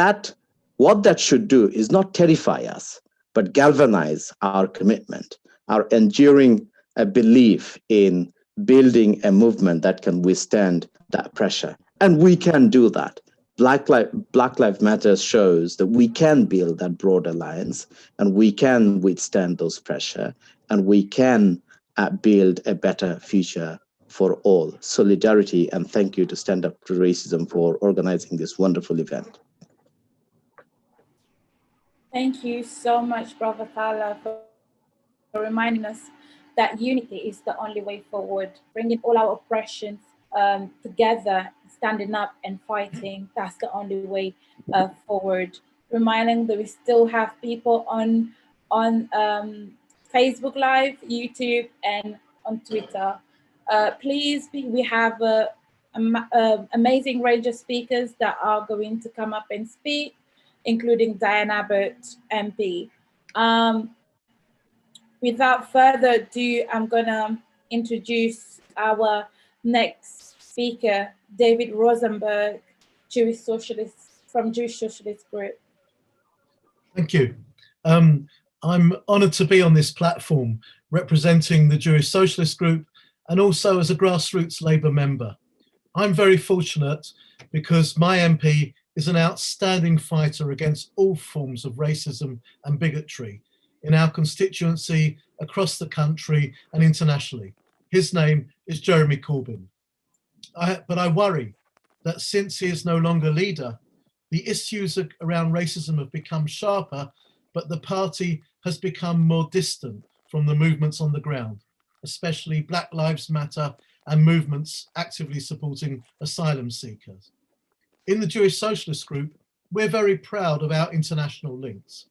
what that should do is not terrify us, but galvanize our commitment, our enduring belief in building a movement that can withstand that pressure. And we can do that. Black Lives Matter shows that we can build that broad alliance, and we can withstand those pressure, and we can build a better future for all. Solidarity, and thank you to Stand Up to Racism for organizing this wonderful event. Thank you so much, Brother Talha, for reminding us that unity is the only way forward, bringing all our oppressions together, standing up and fighting. That's the only way forward. Reminding that we still have people on Facebook Live, YouTube, and on Twitter. Please, we have an amazing range of speakers that are going to come up and speak, including Diane Abbott, MP. Without further ado, I'm gonna introduce our next speaker, David Rosenberg, Jewish Socialist from Jewish Socialist Group. Thank you. I'm honoured to be on this platform representing the Jewish Socialist Group and also as a grassroots Labour member. I'm very fortunate because my MP is an outstanding fighter against all forms of racism and bigotry in our constituency, across the country and internationally. His name is Jeremy Corbyn. But I worry that since he is no longer leader, the issues around racism have become sharper, but the party has become more distant from the movements on the ground, especially Black Lives Matter, and movements actively supporting asylum seekers. In the Jewish Socialist Group, we're very proud of our international links.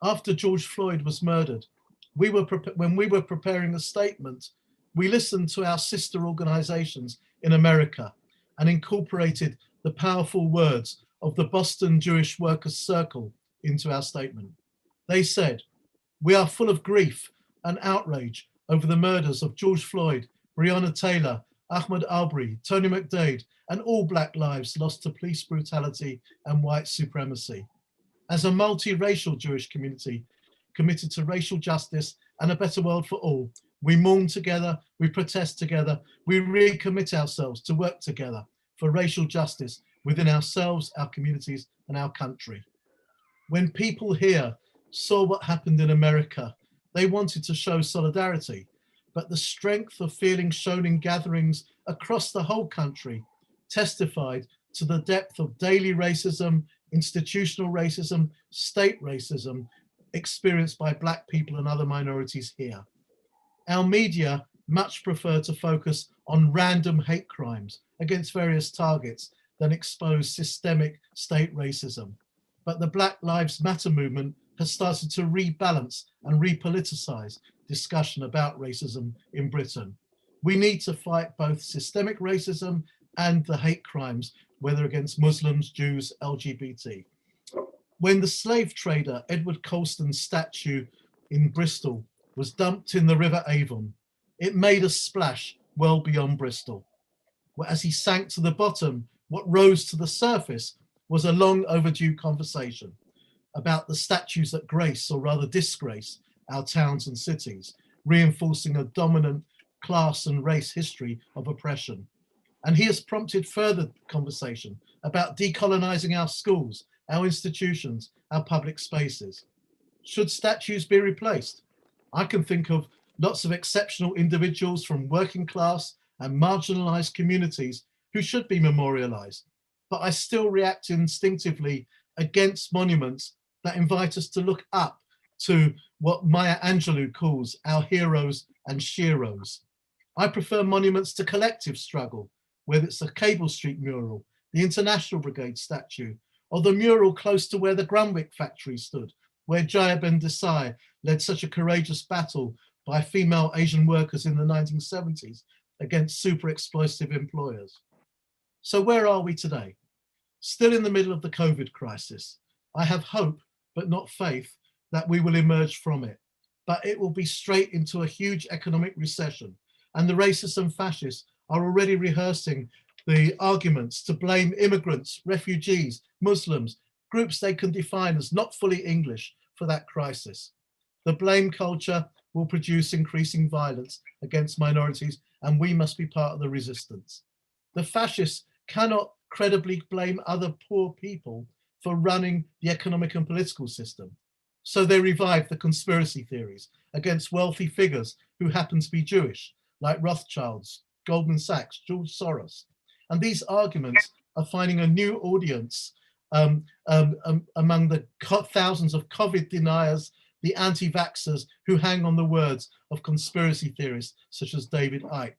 After George Floyd was murdered, when we were preparing a statement, we listened to our sister organizations in America and incorporated the powerful words of the Boston Jewish Workers' Circle into our statement. They said, "We are full of grief and outrage over the murders of George Floyd, Breonna Taylor, Ahmaud Arbery, Tony McDade, and all Black lives lost to police brutality and white supremacy. As a multiracial Jewish community committed to racial justice and a better world for all, we mourn together, we protest together, we recommit ourselves to work together for racial justice within ourselves, our communities, and our country." When people here saw what happened in America, they wanted to show solidarity, but the strength of feelings shown in gatherings across the whole country testified to the depth of daily racism, institutional racism, state racism experienced by Black people and other minorities here. Our media much prefer to focus on random hate crimes against various targets than expose systemic state racism. But the Black Lives Matter movement has started to rebalance and repoliticize discussion about racism in Britain. We need to fight both systemic racism and the hate crimes, whether against Muslims, Jews, LGBT. When the slave trader Edward Colston's statue in Bristol was dumped in the River Avon, it made a splash well beyond Bristol. As he sank to the bottom, what rose to the surface was a long overdue conversation about the statues that grace, or rather disgrace, our towns and cities, reinforcing a dominant class and race history of oppression. And he has prompted further conversation about decolonizing our schools, our institutions, our public spaces. Should statues be replaced? I can think of lots of exceptional individuals from working class and marginalized communities who should be memorialized, but I still react instinctively against monuments that invite us to look up to what Maya Angelou calls our heroes and sheroes. I prefer monuments to collective struggle, whether it's a Cable Street mural, the International Brigade statue, or the mural close to where the Grunwick factory stood, where Jaya Ben Desai led such a courageous battle by female Asian workers in the 1970s against super exploitive employers. So where are we today? Still in the middle of the COVID crisis. I have hope, but not faith, that we will emerge from it. But it will be straight into a huge economic recession. And the racists and fascists are already rehearsing the arguments to blame immigrants, refugees, Muslims, groups they can define as not fully English for that crisis. The blame culture will produce increasing violence against minorities, and we must be part of the resistance. The fascists cannot credibly blame other poor people for running the economic and political system. So they revive the conspiracy theories against wealthy figures who happen to be Jewish, like Rothschilds, Goldman Sachs, George Soros. And these arguments are finding a new audience among the thousands of COVID deniers, the anti-vaxxers who hang on the words of conspiracy theorists such as David Icke.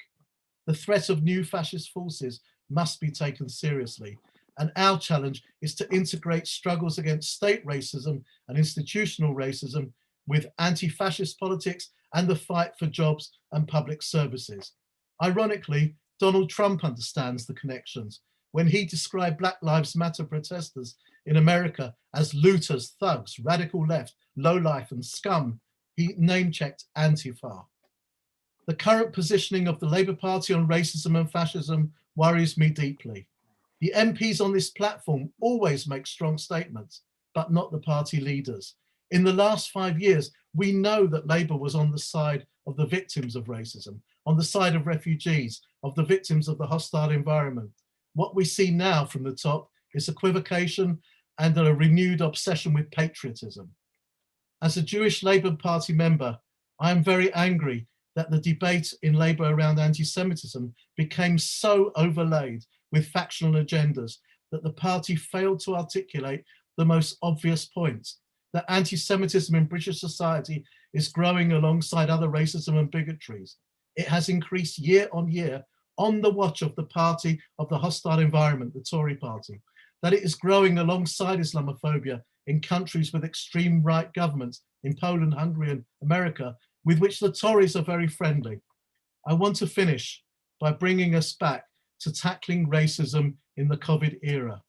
The threat of new fascist forces must be taken seriously. And our challenge is to integrate struggles against state racism and institutional racism with anti-fascist politics and the fight for jobs and public services. Ironically, Donald Trump understands the connections. When he described Black Lives Matter protesters in America as looters, thugs, radical left, lowlife and scum, he name-checked Antifa. The current positioning of the Labour Party on racism and fascism worries me deeply. The MPs on this platform always make strong statements, but not the party leaders. In the last 5 years, we know that Labour was on the side of the victims of racism, on the side of refugees, of the victims of the hostile environment. What we see now from the top is equivocation and a renewed obsession with patriotism. As a Jewish Labour Party member, I am very angry that the debate in Labour around anti-Semitism became so overlaid with factional agendas that the party failed to articulate the most obvious points, that anti-Semitism in British society is growing alongside other racism and bigotries. It has increased year on year on the watch of the party of the hostile environment, the Tory party, that it is growing alongside Islamophobia in countries with extreme right governments, in Poland, Hungary and America, with which the Tories are very friendly. I want to finish by bringing us back to tackling racism in the COVID era.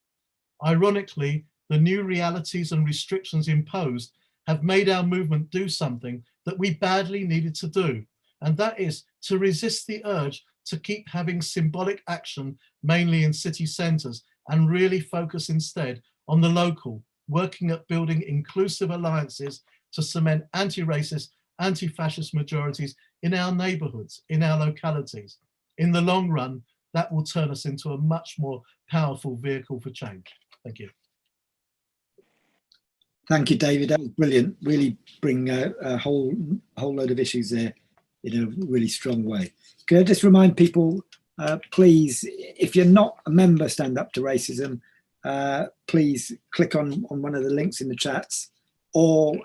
Ironically, the new realities and restrictions imposed have made our movement do something that we badly needed to do, and that is to resist the urge to keep having symbolic action, mainly in city centres, and really focus instead on the local, working at building inclusive alliances to cement anti-racist, anti-fascist majorities in our neighbourhoods, in our localities. In the long run, that will turn us into a much more powerful vehicle for change. Thank you. Thank you, David. That was brilliant. Really bring a whole load of issues there in a really strong way. Could I just remind people, please, if you're not a member Stand Up to Racism, please click on one of the links in the chats or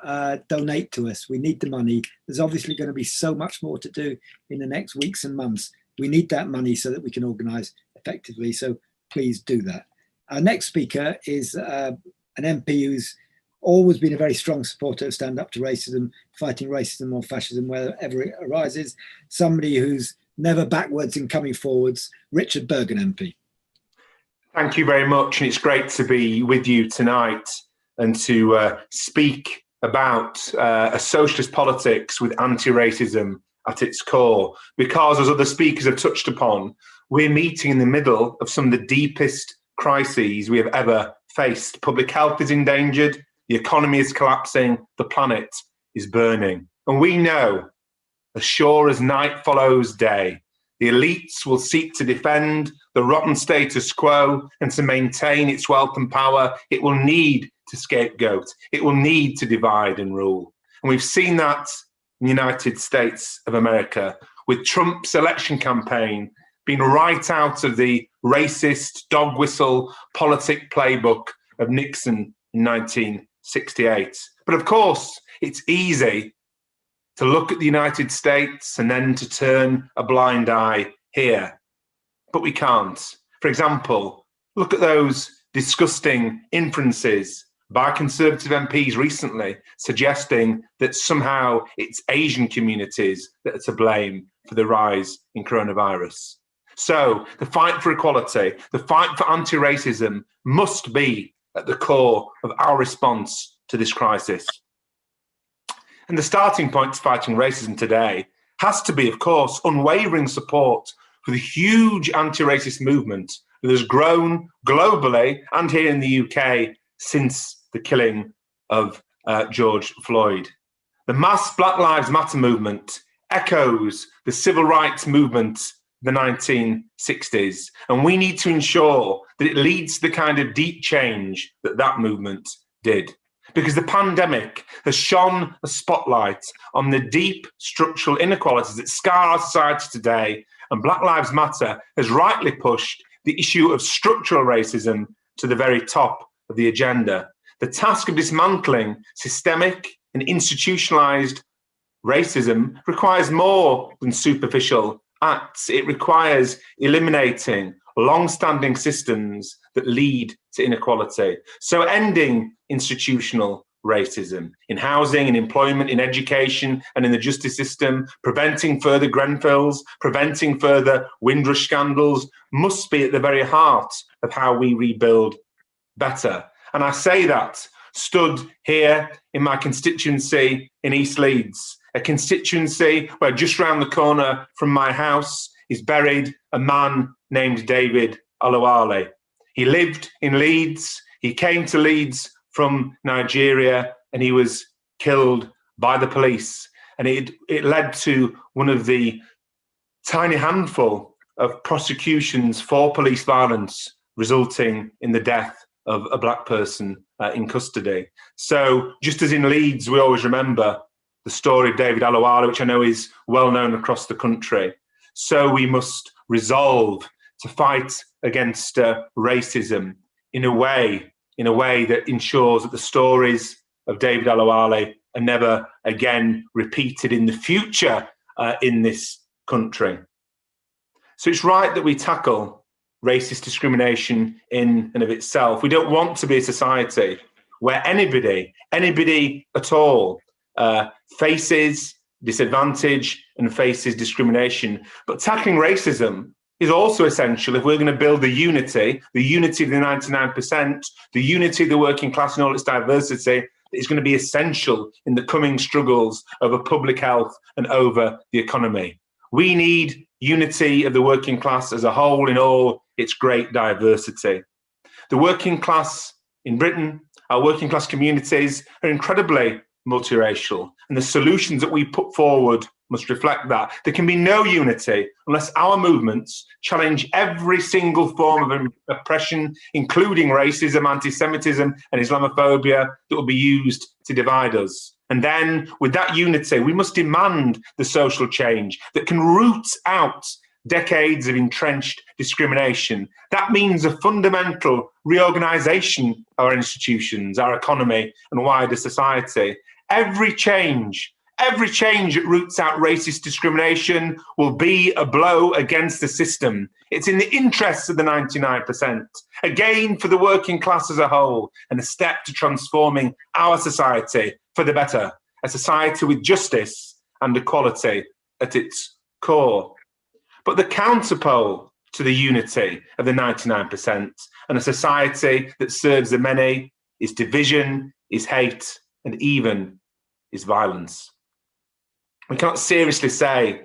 donate to us. We need the money. There's obviously going to be so much more to do in the next weeks and months. We need that money so that we can organise effectively. So please do that. Our next speaker is an MP who's always been a very strong supporter of Stand Up to Racism, fighting racism or fascism wherever it arises. Somebody who's never backwards in coming forwards, Richard Burgon MP. Thank you very much. And it's great to be with you tonight and to speak about a socialist politics with anti-racism at its core. Because, as other speakers have touched upon, we're meeting in the middle of some of the deepest crises we have ever faced. Public health is endangered, the economy is collapsing, the planet is burning. And we know, as sure as night follows day, the elites will seek to defend the rotten status quo, and to maintain its wealth and power, it will need to scapegoat. It will need to divide and rule. And we've seen that in the United States of America, with Trump's election campaign being right out of the racist dog whistle politic playbook of Nixon in 1968. But of course, it's easy to look at the United States and then to turn a blind eye here. But we can't. For example, look at those disgusting inferences by Conservative MPs recently suggesting that somehow it's Asian communities that are to blame for the rise in coronavirus. So the fight for equality, the fight for anti-racism must be at the core of our response to this crisis. And the starting point to fighting racism today has to be, of course, unwavering support for the huge anti-racist movement that has grown globally and here in the UK since the killing of George Floyd. The mass Black Lives Matter movement echoes the civil rights movement of the 1960s, and we need to ensure that it leads to the kind of deep change that that movement did. Because the pandemic has shone a spotlight on the deep structural inequalities that scar our society today, and Black Lives Matter has rightly pushed the issue of structural racism to the very top of the agenda. The task of dismantling systemic and institutionalized racism requires more than superficial acts. It requires eliminating long-standing systems that lead to inequality. So ending institutional racism in housing, in employment, in education, and in the justice system, preventing further Grenfells, preventing further Windrush scandals must be at the very heart of how we rebuild better. And I say that stood here in my constituency in East Leeds, a constituency where just round the corner from my house is buried a man named David Alawale. He lived in Leeds. He came to Leeds from Nigeria, and he was killed by the police. And it led to one of the tiny handful of prosecutions for police violence, resulting in the death of a black person in custody. So just as in Leeds, we always remember the story of David Alawale, which I know is well known across the country. So we must resolve to fight against racism in a way that ensures that the stories of David Alawale are never again repeated in the future in this country. So it's right that we tackle racist discrimination in and of itself. We don't want to be a society where anybody at all faces disadvantage and faces discrimination. But tackling racism is also essential if we're going to build the unity of the 99%, the unity of the working class and all its diversity, that is going to be essential in the coming struggles over public health and over the economy. We need unity of the working class as a whole in all its great diversity. The working class in Britain, our working class communities are incredibly multiracial, and the solutions that we put forward must reflect that. There can be no unity unless our movements challenge every single form of oppression, including racism, anti-Semitism and Islamophobia that will be used to divide us. And then with that unity, we must demand the social change that can root out decades of entrenched discrimination. That means a fundamental reorganisation of our institutions, our economy and wider society. Every change that roots out racist discrimination will be a blow against the system. It's in the interests of the 99%, a gain for the working class as a whole, and a step to transforming our society for the better, a society with justice and equality at its core. But the counterpole to the unity of the 99% and a society that serves the many is division, is hate, and even is violence. We cannot seriously say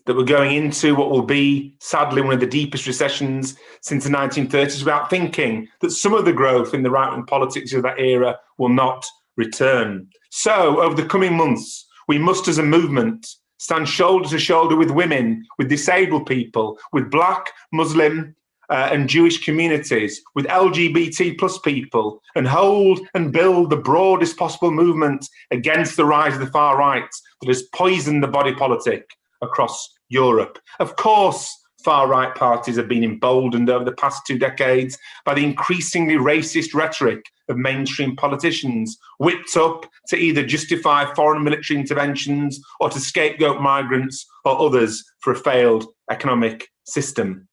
that we're going into what will be, sadly, one of the deepest recessions since the 1930s without thinking that some of the growth in the right-wing politics of that era will not return. So, over the coming months, we must, as a movement, stand shoulder to shoulder with women, with disabled people, with Black, Muslim, and Jewish communities, with LGBT plus people, and hold and build the broadest possible movement against the rise of the far right that has poisoned the body politic across Europe. Of course, far right parties have been emboldened over the past 2 decades by the increasingly racist rhetoric of mainstream politicians, whipped up to either justify foreign military interventions or to scapegoat migrants or others for a failed economic system.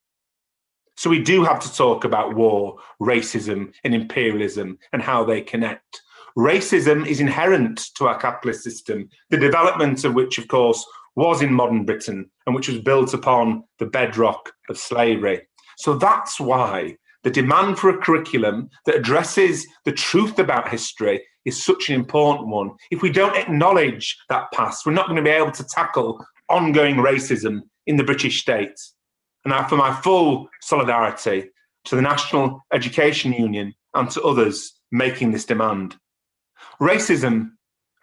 So we do have to talk about war, racism, and imperialism and how they connect. Racism is inherent to our capitalist system, the development of which, of course, was in modern Britain and which was built upon the bedrock of slavery. So that's why the demand for a curriculum that addresses the truth about history is such an important one. If we don't acknowledge that past, we're not going to be able to tackle ongoing racism in the British state. And I offer my full solidarity to the National Education Union and to others making this demand. Racism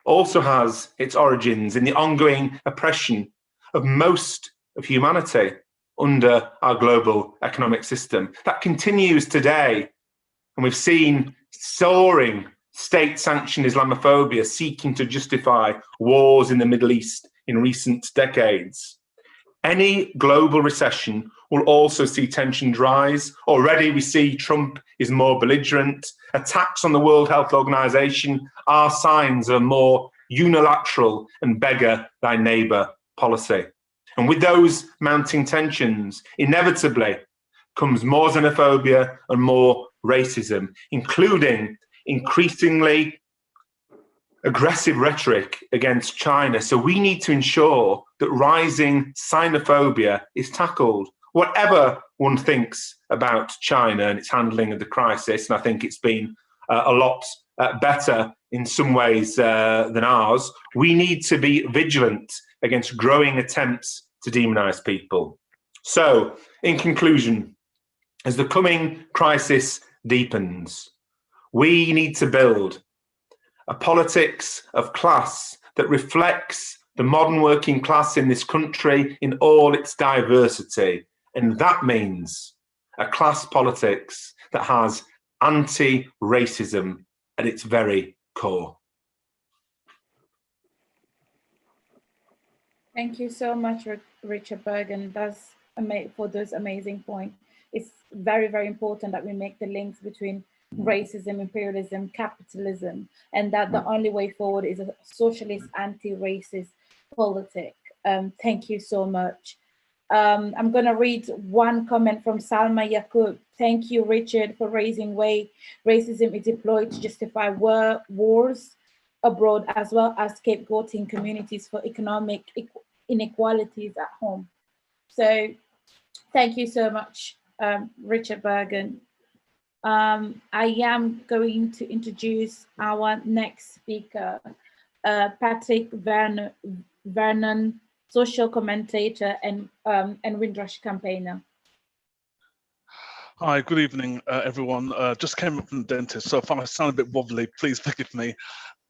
also has its origins in the ongoing oppression of most of humanity under our global economic system. That continues today, and we've seen soaring state-sanctioned Islamophobia seeking to justify wars in the Middle East in recent decades. Any global recession will also see tensions rise. Already we see Trump is more belligerent. Attacks on the World Health Organization are signs of a more unilateral and beggar thy neighbor policy. And with those mounting tensions, inevitably comes more xenophobia and more racism, including increasingly aggressive rhetoric against China. So we need to ensure that rising xenophobia is tackled. Whatever one thinks about China and its handling of the crisis, and I think it's been a lot better in some ways than ours, we need to be vigilant against growing attempts to demonize people. So, in conclusion, as the coming crisis deepens, we need to build a politics of class that reflects the modern working class in this country in all its diversity. And that means a class politics that has anti-racism at its very core. Thank you so much, Richard Burgon, for those amazing points. It's very, very important that we make the links between racism, imperialism, capitalism, and that the only way forward is a socialist, anti-racist politic. Thank you so much. I'm going to read one comment from Salma Yaqub. Thank you, Richard, for raising way racism is deployed to justify wars abroad, as well as scapegoating communities for economic inequalities at home. So thank you so much, Richard Burgon. I am going to introduce our next speaker, Patrick Vernon, social commentator and Windrush campaigner. Hi, good evening, everyone. Just came up from the dentist, so if I sound a bit wobbly, please forgive me.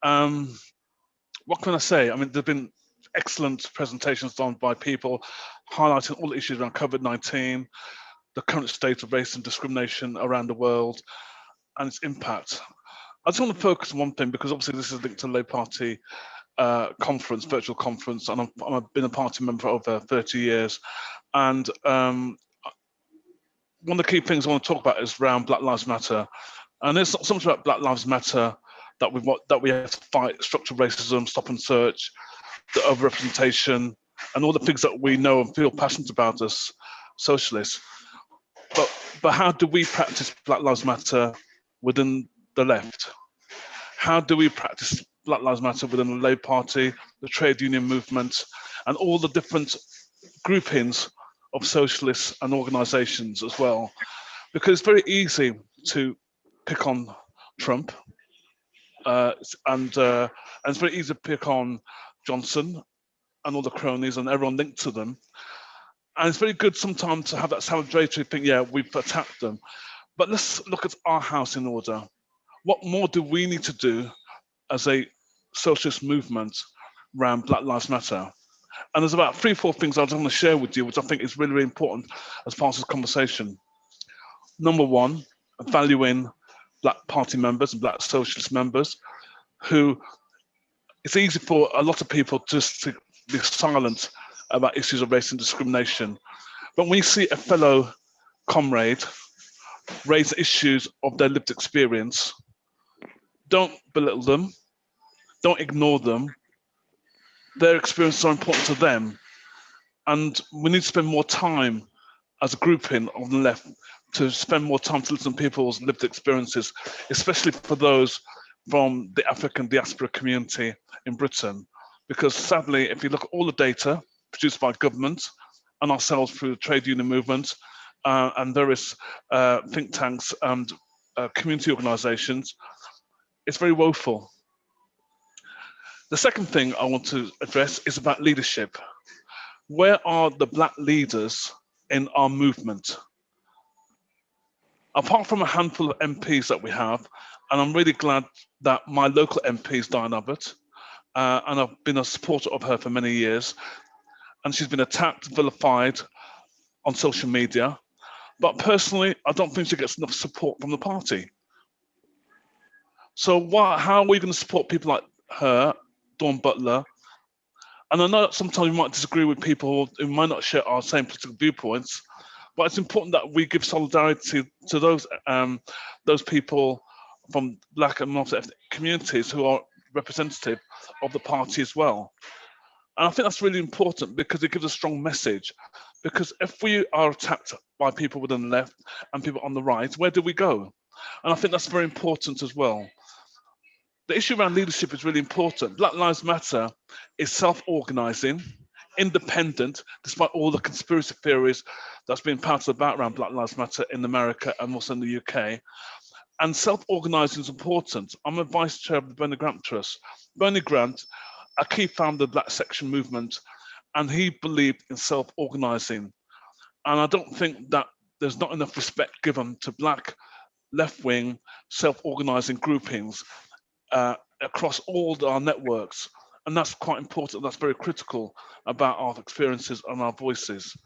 What can I say? I mean, there've been excellent presentations done by people highlighting all the issues around COVID-19, the current state of race and discrimination around the world, and its impact. I just want to focus on one thing, because obviously this is linked to the Labour Party conference, virtual conference, and I've been a party member for over 30 years. And one of the key things I want to talk about is around Black Lives Matter. And it's not so much about Black Lives Matter that we have to fight structural racism, stop and search, the overrepresentation, and all the things that we know and feel passionate about as socialists. But how do we practice Black Lives Matter within the left? How do we practice Black Lives Matter within the Labour Party, the trade union movement, and all the different groupings of socialists and organisations as well? Because it's very easy to pick on Trump, and it's very easy to pick on Johnson and all the cronies and everyone linked to them. And it's very good sometimes to have that celebratory thing, yeah, we've attacked them. But let's look at our house in order. What more do we need to do as a socialist movement around Black Lives Matter? And there's about 3 or 4 things I just want to share with you, which I think is really, really important as part of this conversation. Number 1, valuing Black Party members and Black socialist members, who it's easy for a lot of people just to be silent about issues of race and discrimination. But when you see a fellow comrade raise issues of their lived experience, don't belittle them, don't ignore them. Their experiences are important to them. And we need to spend more time as a grouping on the left to spend more time to listen to people's lived experiences, especially for those from the African diaspora community in Britain. Because sadly, if you look at all the data produced by government and ourselves through the trade union movement and various think tanks and community organisations, it's very woeful. The second thing I want to address is about leadership. Where are the Black leaders in our movement? Apart from a handful of MPs that we have, and I'm really glad that my local MP is Diane Abbott, and I've been a supporter of her for many years, and she's been attacked, vilified on social media. But personally, I don't think she gets enough support from the party. So how are we going to support people like her, Dawn Butler? And I know that sometimes we might disagree with people who might not share our same political viewpoints, but it's important that we give solidarity to those people from Black and multi-ethnic communities who are representative of the party as well. And I think that's really important because it gives a strong message. Because if we are attacked by people within the left and people on the right, where do we go? And I think that's very important as well. The issue around leadership is really important. Black Lives Matter is self-organizing, independent, despite all the conspiracy theories that's been passed about around Black Lives Matter in America and also in the UK. And self-organizing is important. I'm a vice chair of the Bernie Grant Trust. Bernie Grant, a key founder of the Black Section movement, and he believed in self-organizing. And I don't think that there's not enough respect given to Black left-wing self-organizing groupings across all our networks. And that's quite important. That's very critical about our experiences and our voices.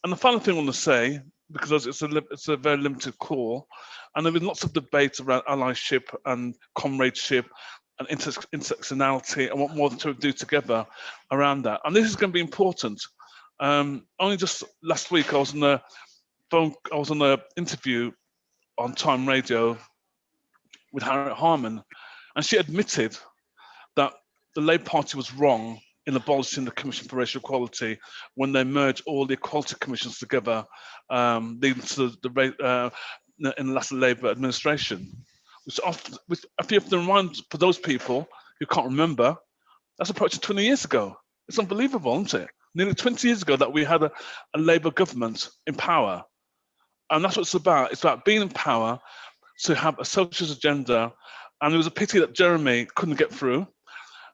And the final thing I want to say, because it's a very limited call, and there has been lots of debate around allyship and comradeship and intersectionality and what more to do together around that. And this is going to be important. Only just last week, I was on an interview on Time Radio with Harriet Harman, and she admitted that the Labour Party was wrong in abolishing the Commission for Racial Equality when they merged all the equality commissions together, leading to in the last Labour administration. Which if you have to remind for those people who can't remember, that's approaching 20 years ago. It's unbelievable, isn't it? Nearly 20 years ago that we had a Labour government in power. And that's what it's about. It's about being in power to have a socialist agenda. And it was a pity that Jeremy couldn't get through.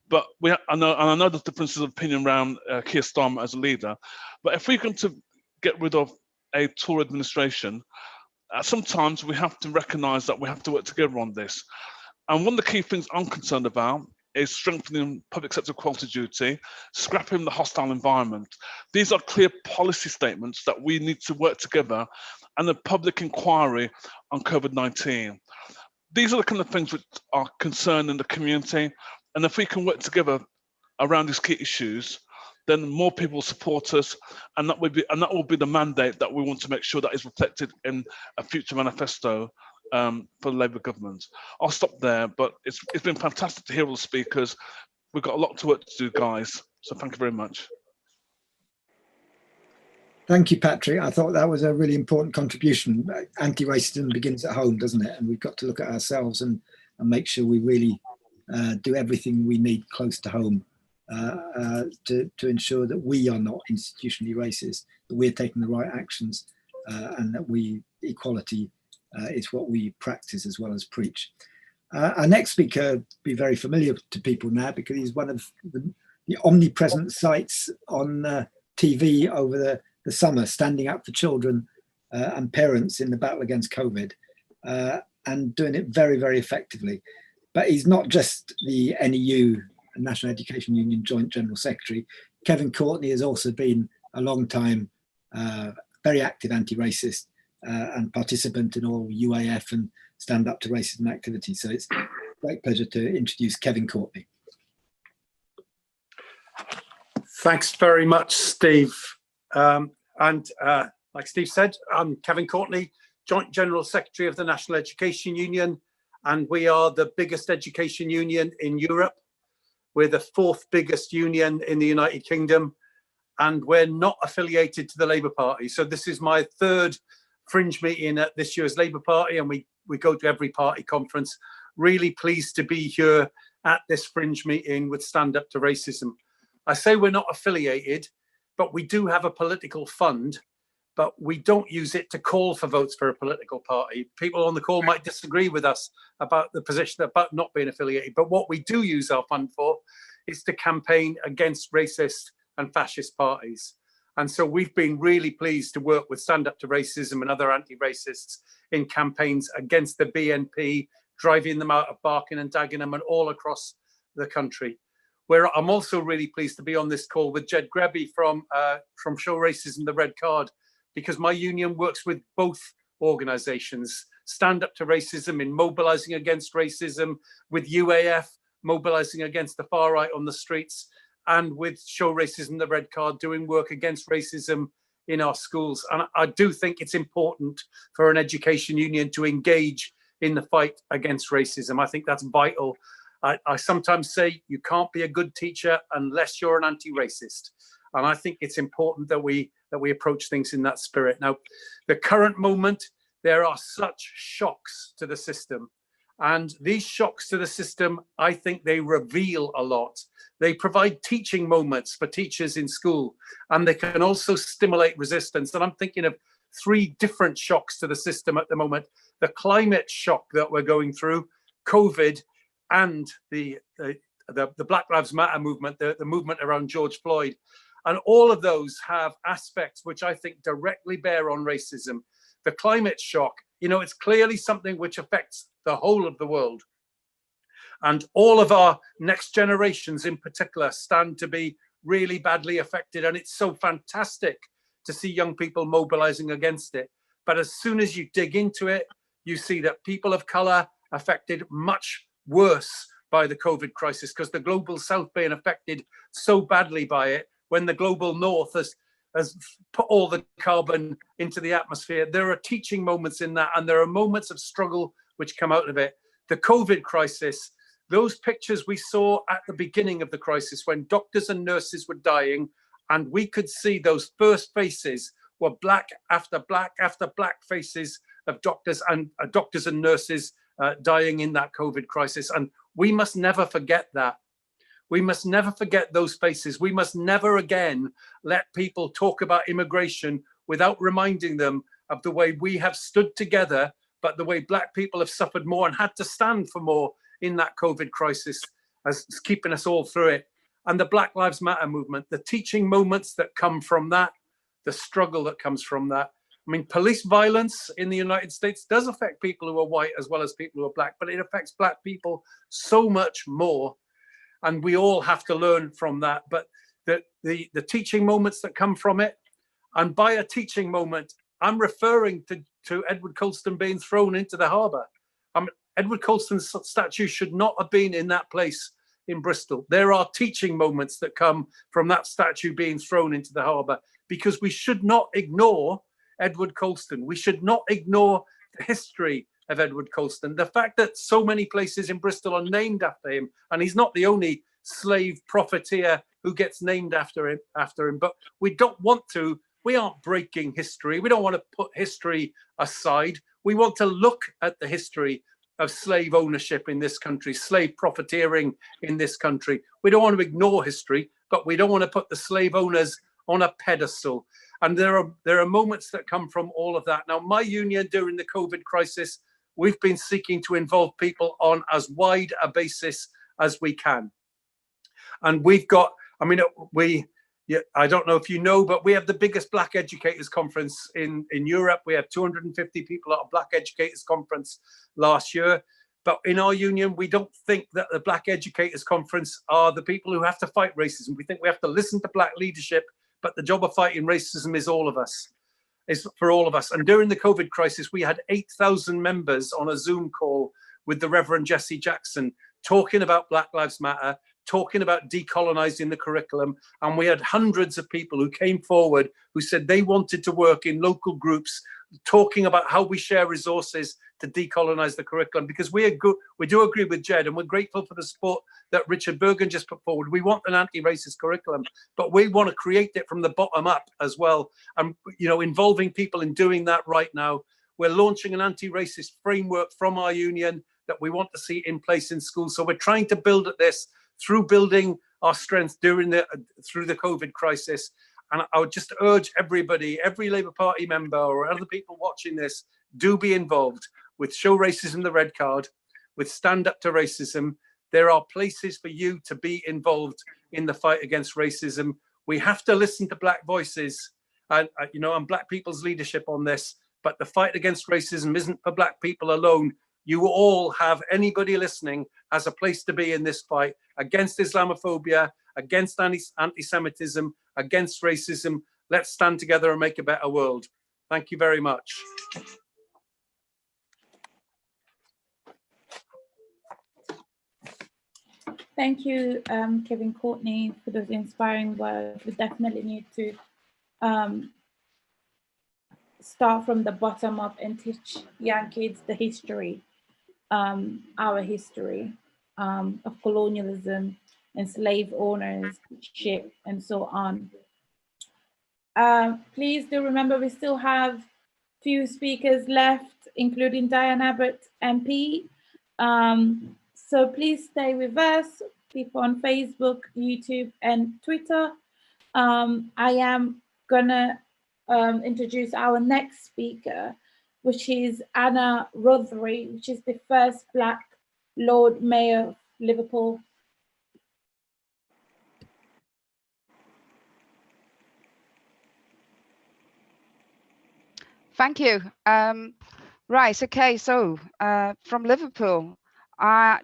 But I know there's differences of opinion around Keir Starmer as a leader. But if we're going to get rid of a Tory administration, sometimes we have to recognise that we have to work together on this. And one of the key things I'm concerned about is strengthening public sector equality duty, scrapping the hostile environment. These are clear policy statements that we need to work together, and the public inquiry on COVID-19. These are the kind of things which are concerning the community. And if we can work together around these key issues, then more people will support us, and that will be the mandate that we want to make sure that is reflected in a future manifesto for the Labour government. I'll stop there, but it's been fantastic to hear all the speakers. We've got a lot of work to do, guys. So thank you very much. Thank you, Patrick. I thought that was a really important contribution. Anti-racism begins at home, doesn't it? And we've got to look at ourselves and make sure we really do everything we need close to home to ensure that we are not institutionally racist, that we're taking the right actions, and that equality is what we practice as well as preach. Our next speaker will be very familiar to people now because he's one of the omnipresent sights on TV over the summer, standing up for children and parents in the battle against COVID, and doing it very, very effectively. But he's not just the NEU, National Education Union Joint General Secretary. Kevin Courtney has also been a long time, very active anti-racist and participant in all UAF and Stand Up to Racism activities. So it's a great pleasure to introduce Kevin Courtney. Thanks very much, Steve. Like Steve said, I'm Kevin Courtney, Joint General Secretary of the National Education Union, and we are the biggest education union in Europe. We're the fourth biggest union in the United Kingdom, and we're not affiliated to the Labour Party. So this is my third fringe meeting at this year's Labour Party, and we go to every party conference. Really pleased to be here at this fringe meeting with Stand Up to Racism. I say we're not affiliated, but we do have a political fund, but we don't use it to call for votes for a political party. People on the call might disagree with us about the position about not being affiliated, but what we do use our fund for is to campaign against racist and fascist parties. And so we've been really pleased to work with Stand Up to Racism and other anti-racists in campaigns against the BNP, driving them out of Barking and Dagenham and all across the country. I'm also really pleased to be on this call with Ged Grebby from Show Racism the Red Card, because my union works with both organisations, Stand Up to Racism in mobilising against racism, with UAF mobilising against the far right on the streets, and with Show Racism the Red Card doing work against racism in our schools. And I do think it's important for an education union to engage in the fight against racism. I think that's vital. I sometimes say you can't be a good teacher unless you're an anti-racist. And I think it's important that we approach things in that spirit. Now, the current moment, there are such shocks to the system. And these shocks to the system, I think they reveal a lot. They provide teaching moments for teachers in school, and they can also stimulate resistance. And I'm thinking of three different shocks to the system at the moment: the climate shock that we're going through, COVID, and the Black Lives Matter movement, the movement around George Floyd. And all of those have aspects which I think directly bear on racism. The climate shock, it's clearly something which affects the whole of the world. And all of our next generations in particular stand to be really badly affected. And it's so fantastic to see young people mobilizing against it. But as soon as you dig into it, you see that people of color affected much worse by the COVID crisis, because the global south being affected so badly by it, when the global north has put all the carbon into the atmosphere. There are teaching moments in that, and there are moments of struggle which come out of it. The COVID crisis, those pictures we saw at the beginning of the crisis when doctors and nurses were dying, and we could see those first faces were black after black after black faces of doctors and nurses dying in that COVID crisis. And we must never forget that. We must never forget those faces. We must never again let people talk about immigration without reminding them of the way we have stood together, but the way black people have suffered more and had to stand for more in that COVID crisis, as keeping us all through it. And the Black Lives Matter movement, the teaching moments that come from that, the struggle that comes from that. I mean, police violence in the United States does affect people who are white as well as people who are black, but it affects black people so much more. And we all have to learn from that. But the teaching moments that come from it, and by a teaching moment, I'm referring to Edward Colston being thrown into the harbour. Edward Colston's statue should not have been in that place in Bristol. There are teaching moments that come from that statue being thrown into the harbour, because we should not ignore Edward Colston. We should not ignore the history of Edward Colston. The fact that so many places in Bristol are named after him, and he's not the only slave profiteer who gets named after him. But we don't want to. We aren't breaking history. We don't want to put history aside. We want to look at the history of slave ownership in this country, slave profiteering in this country. We don't want to ignore history, but we don't want to put the slave owners on a pedestal. And there are moments that come from all of that. Now, my union during the COVID crisis, we've been seeking to involve people on as wide a basis as we can. And we've got, I mean, I don't know if you know, but we have the biggest Black Educators Conference in Europe. We had 250 people at a Black Educators Conference last year. But in our union, we don't think that the Black Educators Conference are the people who have to fight racism. We think we have to listen to Black leadership, but the job of fighting racism is all of us. Is for all of us. And during the COVID crisis, we had 8,000 members on a Zoom call with the Reverend Jesse Jackson talking about Black Lives Matter, talking about decolonizing the curriculum. And we had hundreds of people who came forward who said they wanted to work in local groups, talking about how we share resources to decolonize the curriculum, because we do agree with Ged, and we're grateful for the support that Richard Burgon just put forward. We want an anti-racist curriculum, but we want to create it from the bottom up as well. And, you know, involving people in doing that right now. We're launching an anti-racist framework from our union that we want to see in place in schools. So we're trying to build at this through building our strength through the COVID crisis. And I would just urge everybody, every Labour Party member or other people watching this, do be involved with Show Racism the Red Card, with Stand Up to Racism. There are places for you to be involved in the fight against racism. We have to listen to Black voices and Black people's leadership on this, but the fight against racism isn't for Black people alone. You all have, anybody listening has a place to be in this fight against Islamophobia, against anti-Semitism, against racism. Let's stand together and make a better world. Thank you very much. Thank you, Kevin Courtney, for those inspiring words. We definitely need to start from the bottom up and teach young kids the history, our history of colonialism and slave ownership and so on. Please do remember we still have few speakers left, including Diane Abbott, MP. So please stay with us, people on Facebook, YouTube, and Twitter. I am gonna introduce our next speaker, which is Anna Rothery, which is the first Black Lord Mayor of Liverpool. Thank you. Right, okay, so from Liverpool,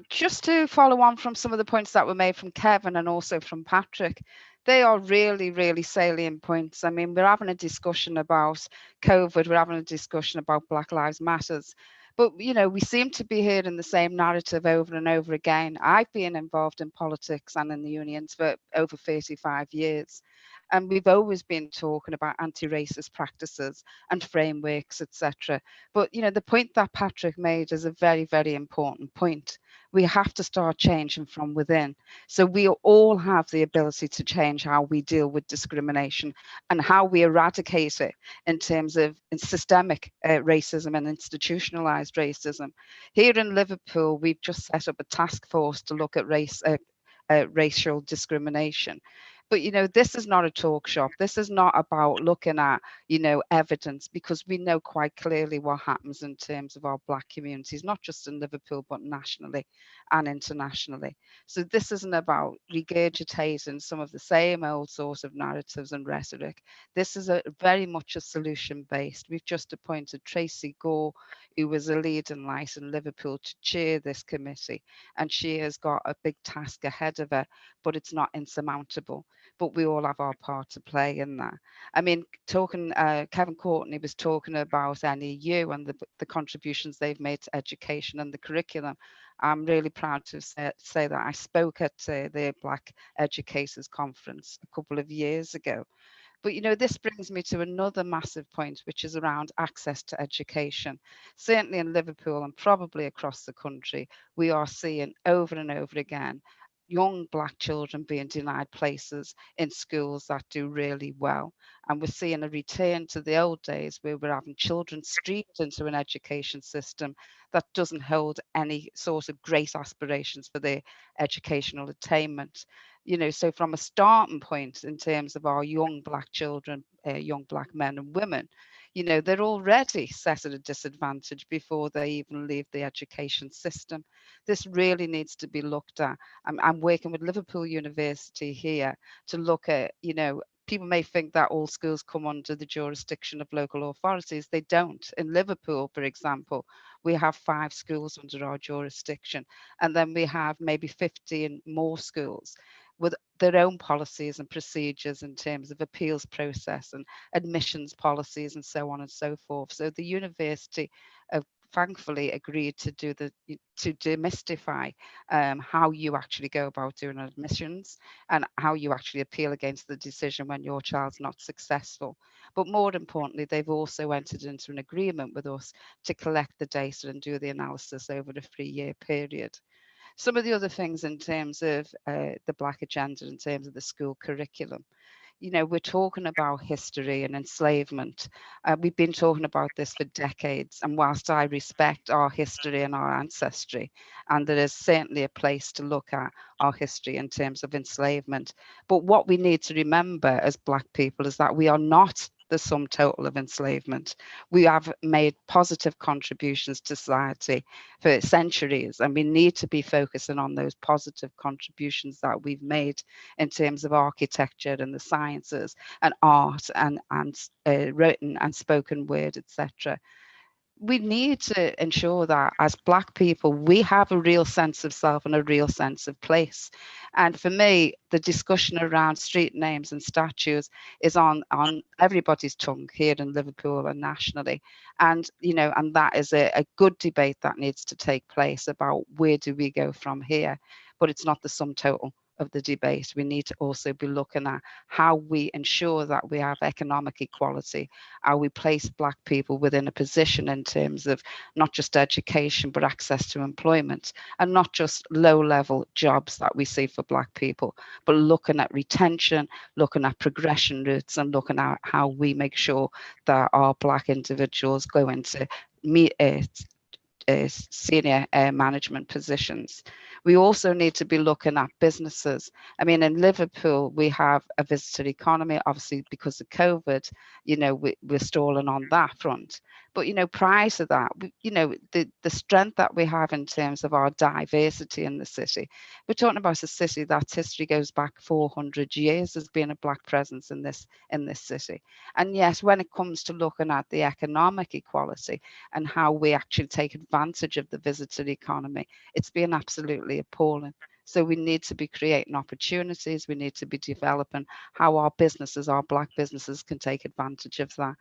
just to follow on from some of the points that were made from Kevin and also from Patrick, they are really, really salient points. I mean, we're having a discussion about COVID, we're having a discussion about Black Lives Matters, but, you know, we seem to be hearing the same narrative over and over again. I've been involved in politics and in the unions for over 35 years. And we've always been talking about anti-racist practices and frameworks, etc. But, you know, the point that Patrick made is a very, very important point. We have to start changing from within. So we all have the ability to change how we deal with discrimination and how we eradicate it in terms of systemic racism and institutionalized racism. Here in Liverpool, we've just set up a task force to look at racial discrimination. But, you know, this is not a talk shop. This is not about looking at, you know, evidence, because we know quite clearly what happens in terms of our Black communities, not just in Liverpool, but nationally and internationally. So this isn't about regurgitating some of the same old sorts of narratives and rhetoric. This is very much a solution based. We've just appointed Tracy Gore, who was a leading light in Liverpool, to chair this committee. And she has got a big task ahead of her, but it's not insurmountable. But we all have our part to play in that. I mean, Kevin Courtney was talking about NEU and the contributions they've made to education and the curriculum. I'm really proud to say that I spoke at the Black Educators Conference a couple of years ago. But, you know, this brings me to another massive point, which is around access to education. Certainly in Liverpool and probably across the country, we are seeing over and over again young Black children being denied places in schools that do really well. And we're seeing a return to the old days where we're having children streamed into an education system that doesn't hold any sort of great aspirations for their educational attainment. You know, so from a starting point in terms of our young Black children, young Black men and women, you know, they're already set at a disadvantage before they even leave the education system. This really needs to be looked at. I'm working with Liverpool University here to look at, you know, people may think that all schools come under the jurisdiction of local authorities. They don't. In Liverpool, for example, we have 5 schools under our jurisdiction, and then we have maybe 15 more schools with their own policies and procedures in terms of appeals process and admissions policies and so on and so forth. So the university thankfully agreed to demystify how you actually go about doing admissions and how you actually appeal against the decision when your child's not successful. But more importantly, they've also entered into an agreement with us to collect the data and do the analysis over a 3-year period. Some of the other things in terms of the Black agenda, in terms of the school curriculum, you know, we're talking about history and enslavement. We've been talking about this for decades. And whilst I respect our history and our ancestry, and there is certainly a place to look at our history in terms of enslavement, but what we need to remember as Black people is that we are not the sum total of enslavement. We have made positive contributions to society for centuries, and we need to be focusing on those positive contributions that we've made in terms of architecture and the sciences and art and written and spoken word, etc. We need to ensure that as Black people, we have a real sense of self and a real sense of place. And for me, the discussion around street names and statues is on everybody's tongue here in Liverpool and nationally. And, you know, and that is a good debate that needs to take place about where do we go from here. But it's not the sum total of the debate. We need to also be looking at how we ensure that we have economic equality, how we place Black people within a position in terms of not just education, but access to employment, and not just low-level jobs that we see for Black people, but looking at retention, looking at progression routes, and looking at how we make sure that our Black individuals go into senior management positions. We also need to be looking at businesses. I mean, in Liverpool, we have a visitor economy, obviously because of COVID, you know, we're stalling on that front. But, you know, prior to that, you know, the strength that we have in terms of our diversity in the city, we're talking about a city that's history goes back 400 years as being a Black presence in this city. And yes, when it comes to looking at the economic equality and how we actually take advantage of the visitor economy, it's been absolutely appalling. So we need to be creating opportunities. We need to be developing how our businesses, our Black businesses, can take advantage of that.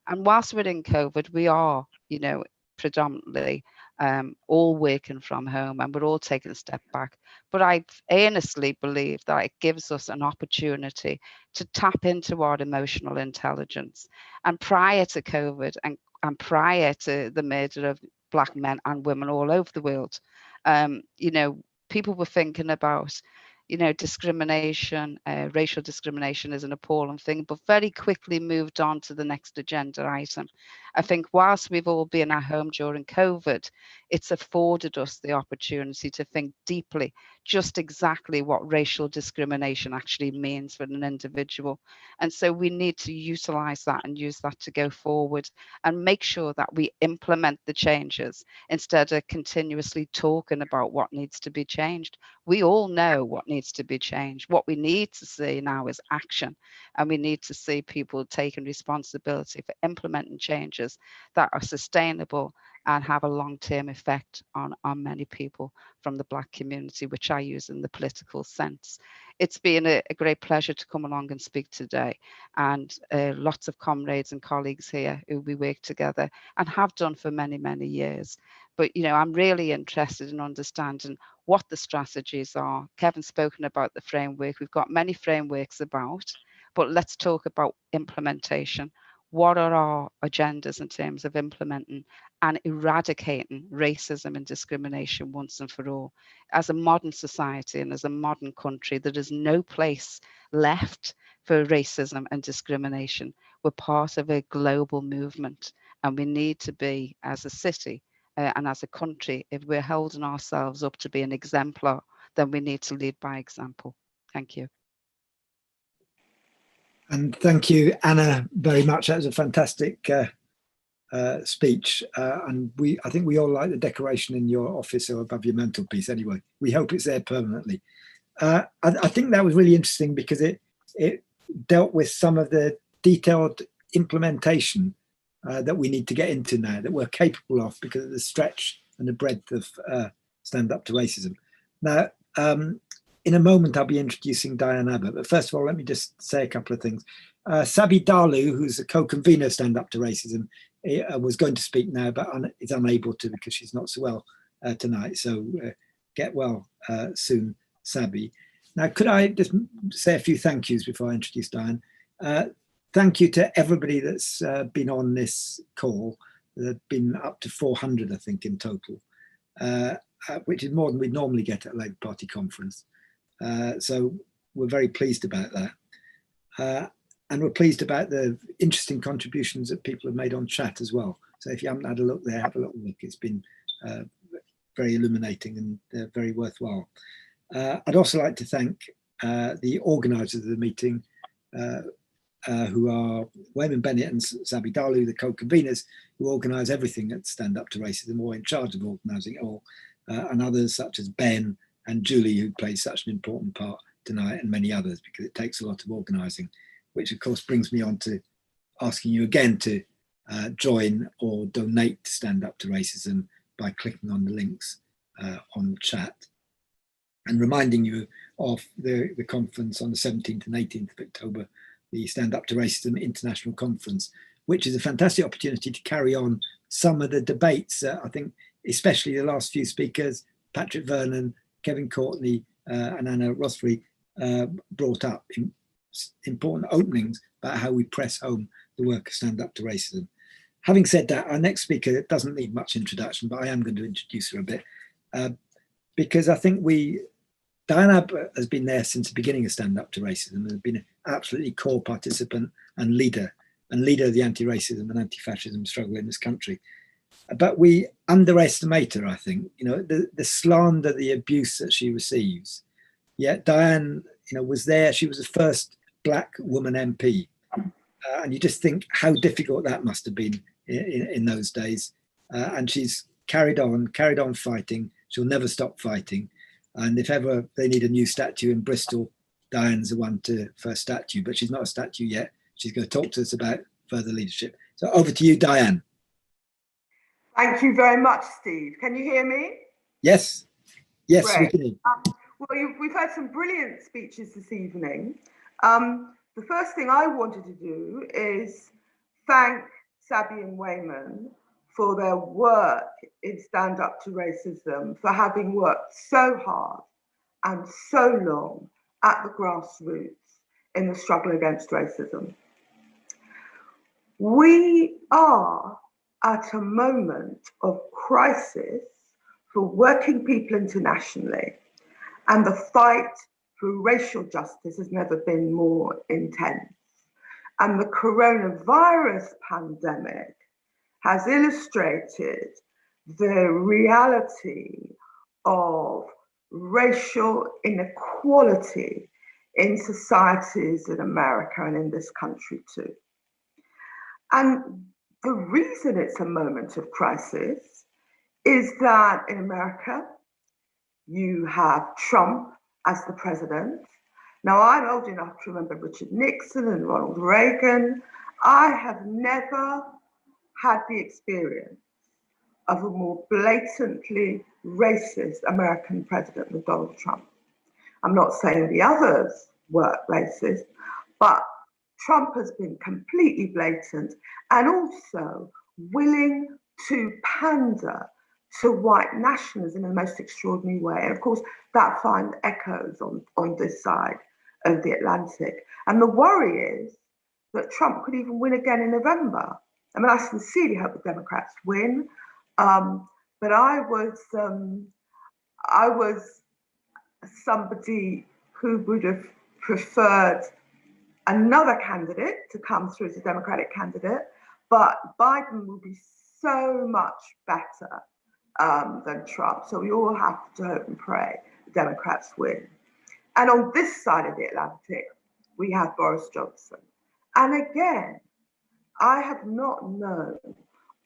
And whilst we're in COVID, we are, you know, predominantly all working from home, and we're all taking a step back. But I earnestly believe that it gives us an opportunity to tap into our emotional intelligence. And prior to COVID and prior to the murder of Black men and women all over the world, you know, people were thinking about, you know, discrimination, racial discrimination is an appalling thing, but very quickly moved on to the next agenda item. I think whilst we've all been at home during COVID, it's afforded us the opportunity to think deeply just exactly what racial discrimination actually means for an individual. And so we need to utilize that and use that to go forward and make sure that we implement the changes instead of continuously talking about what needs to be changed. We all know what needs to be changed. What we need to see now is action, and we need to see people taking responsibility for implementing changes that are sustainable and have a long-term effect on many people from the Black community, which I use in the political sense. It's been a great pleasure to come along and speak today, and lots of comrades and colleagues here who we work together and have done for many, many years. But, you know, I'm really interested in understanding what the strategies are. Kevin's spoken about the framework. We've got many frameworks about, but let's talk about implementation. What are our agendas in terms of implementing and eradicating racism and discrimination once and for all? As a modern society and as a modern country, there is no place left for racism and discrimination. We're part of a global movement, and we need to be, as a city and as a country, if we're holding ourselves up to be an exemplar, then we need to lead by example. Thank you. And thank you, Anna, very much. That was a fantastic speech. And I think we all like the decoration in your office or above your mantelpiece anyway. We hope it's there permanently. I think that was really interesting because it dealt with some of the detailed implementation that we need to get into now, that we're capable of because of the stretch and the breadth of Stand Up to Racism. Now, in a moment, I'll be introducing Diane Abbott, but first of all, let me just say a couple of things. Sabby Dhalu, who's a co-convener of Stand Up to Racism, was going to speak now, but is unable to because she's not so well tonight. So get well soon, Sabby. Now, could I just say a few thank yous before I introduce Diane? Thank you to everybody that's been on this call. There have been up to 400, I think, in total, which is more than we normally get at Labour Party conference. So we're very pleased about that. And we're pleased about the interesting contributions that people have made on chat as well. So if you haven't had a look there, have a little look. It's been very illuminating and very worthwhile. I'd also like to thank the organisers of the meeting, who are Weyman Bennett and Sabby Dhalu, the co-conveners, who organise everything at Stand Up to Racism, or in charge of organising it all, and others such as Ben and Julie, who plays such an important part tonight, and many others, because it takes a lot of organising, which of course brings me on to asking you again to join or donate to Stand Up to Racism by clicking on the links on the chat, and reminding you of the conference on the 17th and 18th of October, the Stand Up to Racism International Conference, which is a fantastic opportunity to carry on some of the debates. I think especially the last few speakers, Patrick Vernon, Kevin Courtney and Anna Rothery brought up important openings about how we press home the work of Stand Up to Racism. Having said that, our next speaker doesn't need much introduction, but I am going to introduce her a bit because I think Diane Abbott has been there since the beginning of Stand Up to Racism and has been an absolutely core participant and leader of the anti-racism and anti-fascism struggle in this country. But we underestimate her, I think, you know, the slander, the abuse that she receives. Yet Diane, you know, was there. She was the first Black woman MP. And you just think how difficult that must have been in those days. And she's carried on fighting. She'll never stop fighting. And if ever they need a new statue in Bristol, Diane's the one for a statue, but she's not a statue yet. She's going to talk to us about further leadership. So over to you, Diane. Thank you very much, Steve. Can you hear me? Yes. Yes, Great. we can. Well, we've had some brilliant speeches this evening. The first thing I wanted to do is thank Sabby and Weyman for their work in Stand Up to Racism, for having worked so hard and so long at the grassroots in the struggle against racism. We are at a moment of crisis for working people internationally, and the fight for racial justice has never been more intense. And the coronavirus pandemic has illustrated the reality of racial inequality in societies in America and in this country too. And the reason it's a moment of crisis is that in America, you have Trump as the president. Now, I'm old enough to remember Richard Nixon and Ronald Reagan. I have never had the experience of a more blatantly racist American president than Donald Trump. I'm not saying the others were racist, but Trump has been completely blatant and also willing to pander to white nationalism in the most extraordinary way. And of course, that finds echoes on this side of the Atlantic. And the worry is that Trump could even win again in November. I mean, I sincerely hope the Democrats win, but I was somebody who would have preferred another candidate to come through as a Democratic candidate, but Biden will be so much better than Trump. So we all have to hope and pray the Democrats win. And on this side of the Atlantic, we have Boris Johnson. And again, I have not known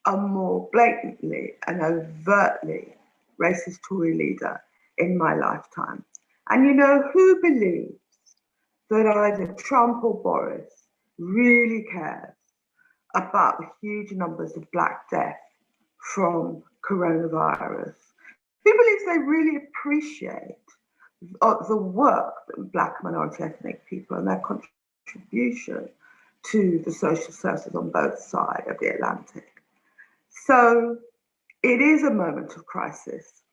a more blatantly and overtly racist Tory leader in my lifetime. And you know, who believes that either Trump or Boris really cares about the huge numbers of Black death from coronavirus? Who believes they really appreciate the work that Black minority ethnic people and their contribution to the social services on both sides of the Atlantic? So it is a moment of crisis.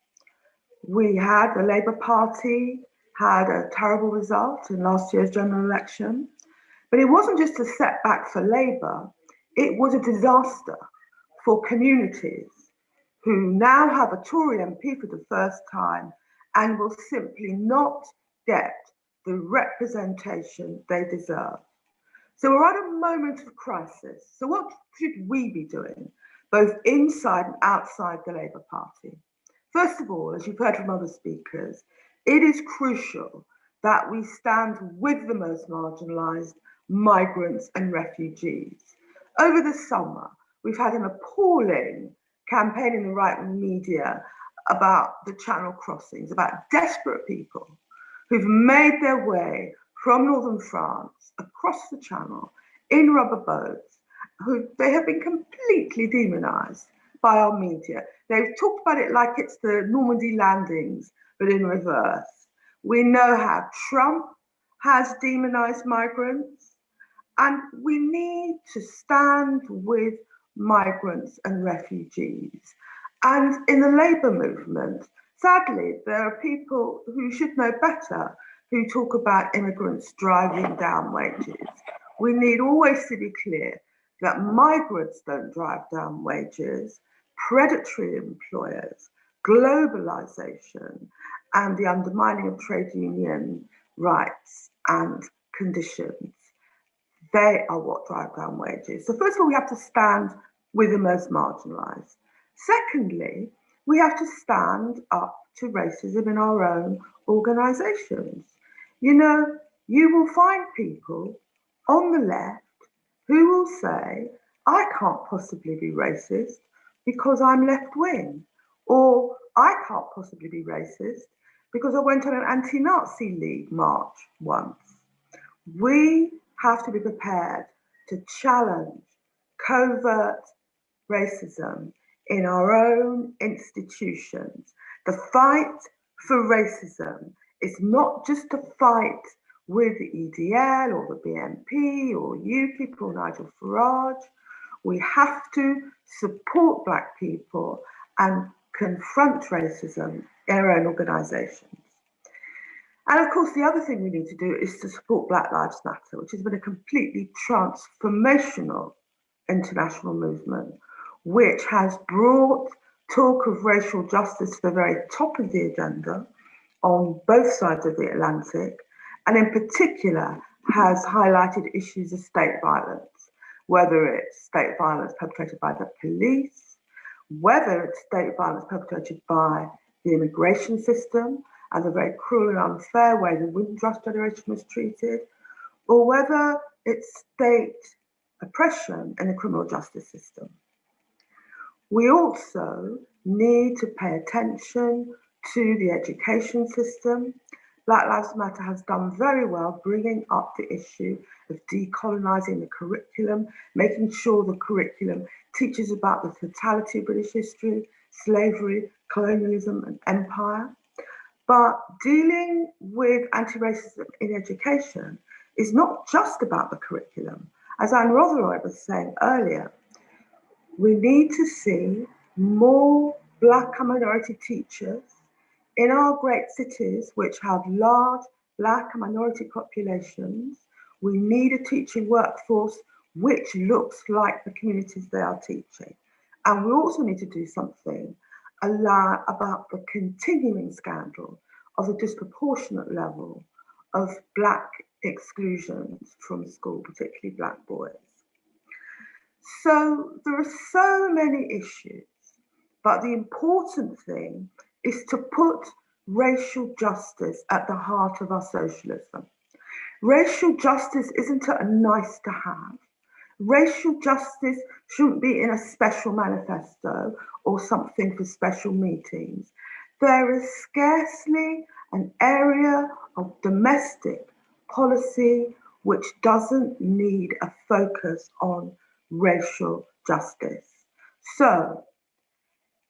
We had the Labour Party had a terrible result in last year's general election, but it wasn't just a setback for Labour, it was a disaster for communities who now have a Tory MP for the first time and will simply not get the representation they deserve. So we're at a moment of crisis. So what should we be doing, both inside and outside the Labour Party? First of all, as you've heard from other speakers, it is crucial that we stand with the most marginalised migrants and refugees. Over the summer, we've had an appalling campaign in the right-wing media about the Channel crossings, about desperate people who've made their way from northern France across the Channel in rubber boats, they have been completely demonised by our media. They've talked about it like it's the Normandy landings, but in reverse. We know how Trump has demonised migrants, and we need to stand with migrants and refugees. And in the Labour movement, sadly, there are people who should know better who talk about immigrants driving down wages. We need always to be clear that migrants don't drive down wages, predatory employers, globalisation, and the undermining of trade union rights and conditions, they are what drive down wages. So first of all, we have to stand with the most marginalised. Secondly, we have to stand up to racism in our own organisations. You know, you will find people on the left who will say, I can't possibly be racist because I'm left-wing, or I can't possibly be racist because I went on an anti-Nazi League march once. We have to be prepared to challenge covert racism in our own institutions. The fight for racism is not just a fight with the EDL or the BNP or UKIP or Nigel Farage. We have to support Black people and confront racism in our own organisations. And of course, the other thing we need to do is to support Black Lives Matter, which has been a completely transformational international movement, which has brought talk of racial justice to the very top of the agenda on both sides of the Atlantic, and in particular has highlighted issues of state violence, whether it's state violence perpetrated by the police, whether it's state violence perpetrated by the immigration system and the very cruel and unfair way the Windrush generation was treated, or whether it's state oppression in the criminal justice system. We also need to pay attention to the education system. Black Lives Matter has done very well bringing up the issue of decolonising the curriculum, making sure the curriculum teaches about the totality of British history, slavery, colonialism and empire. But dealing with anti-racism in education is not just about the curriculum. As Anne Rothery was saying earlier, we need to see more Black and minority teachers in our great cities, which have large Black and minority populations. We need a teaching workforce which looks like the communities they are teaching. And we also need to do something about the continuing scandal of the disproportionate level of Black exclusions from school, particularly Black boys. So there are so many issues, but the important thing is to put racial justice at the heart of our socialism. Racial justice isn't a nice to have. Racial justice shouldn't be in a special manifesto or something for special meetings. There is scarcely an area of domestic policy which doesn't need a focus on racial justice. So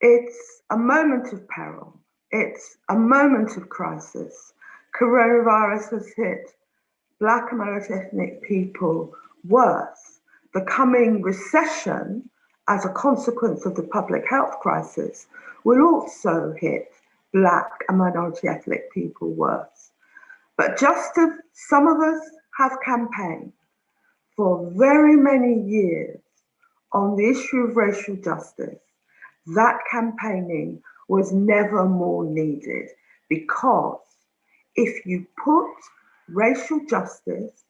it's a moment of peril. It's a moment of crisis. Coronavirus has hit Black and minority ethnic people worse. The coming recession as a consequence of the public health crisis will also hit Black and minority ethnic people worse. But just as some of us have campaigned for very many years on the issue of racial justice, that campaigning was never more needed, because if you put racial justice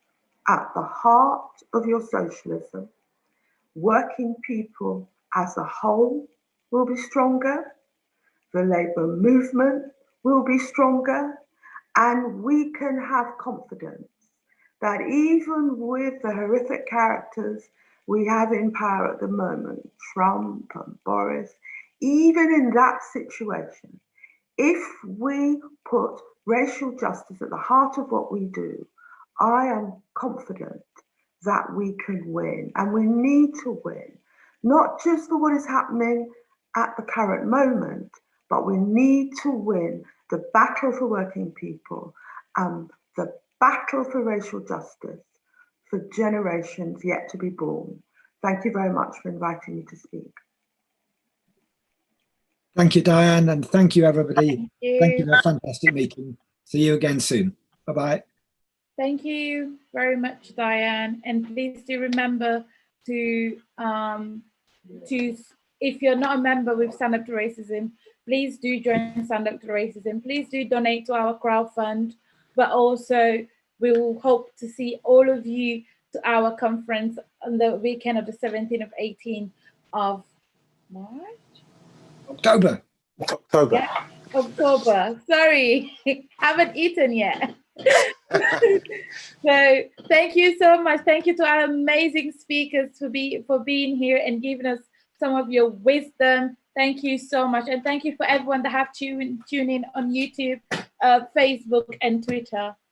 at the heart of your socialism, working people as a whole will be stronger, the labour movement will be stronger, and we can have confidence that even with the horrific characters we have in power at the moment, Trump and Boris, even in that situation, if we put racial justice at the heart of what we do, I am confident that we can win, and we need to win, not just for what is happening at the current moment, but we need to win the battle for working people and the battle for racial justice for generations yet to be born. Thank you very much for inviting me to speak. Thank you, Diane, and thank you, everybody. Thank you. Thank you for a fantastic meeting. See you again soon. Bye-bye. Thank you very much, Diane. And please do remember to if you're not a member with Stand Up to Racism, please do join Stand Up to Racism. Please do donate to our crowdfund, but also we will hope to see all of you to our conference on the weekend of the 17th of 18th of March? October. Yeah, October. Sorry, haven't eaten yet. So thank you so much. Thank you to our amazing speakers for being here and giving us some of your wisdom. Thank you so much, and thank you for everyone that have tuned in on YouTube, Facebook, and Twitter.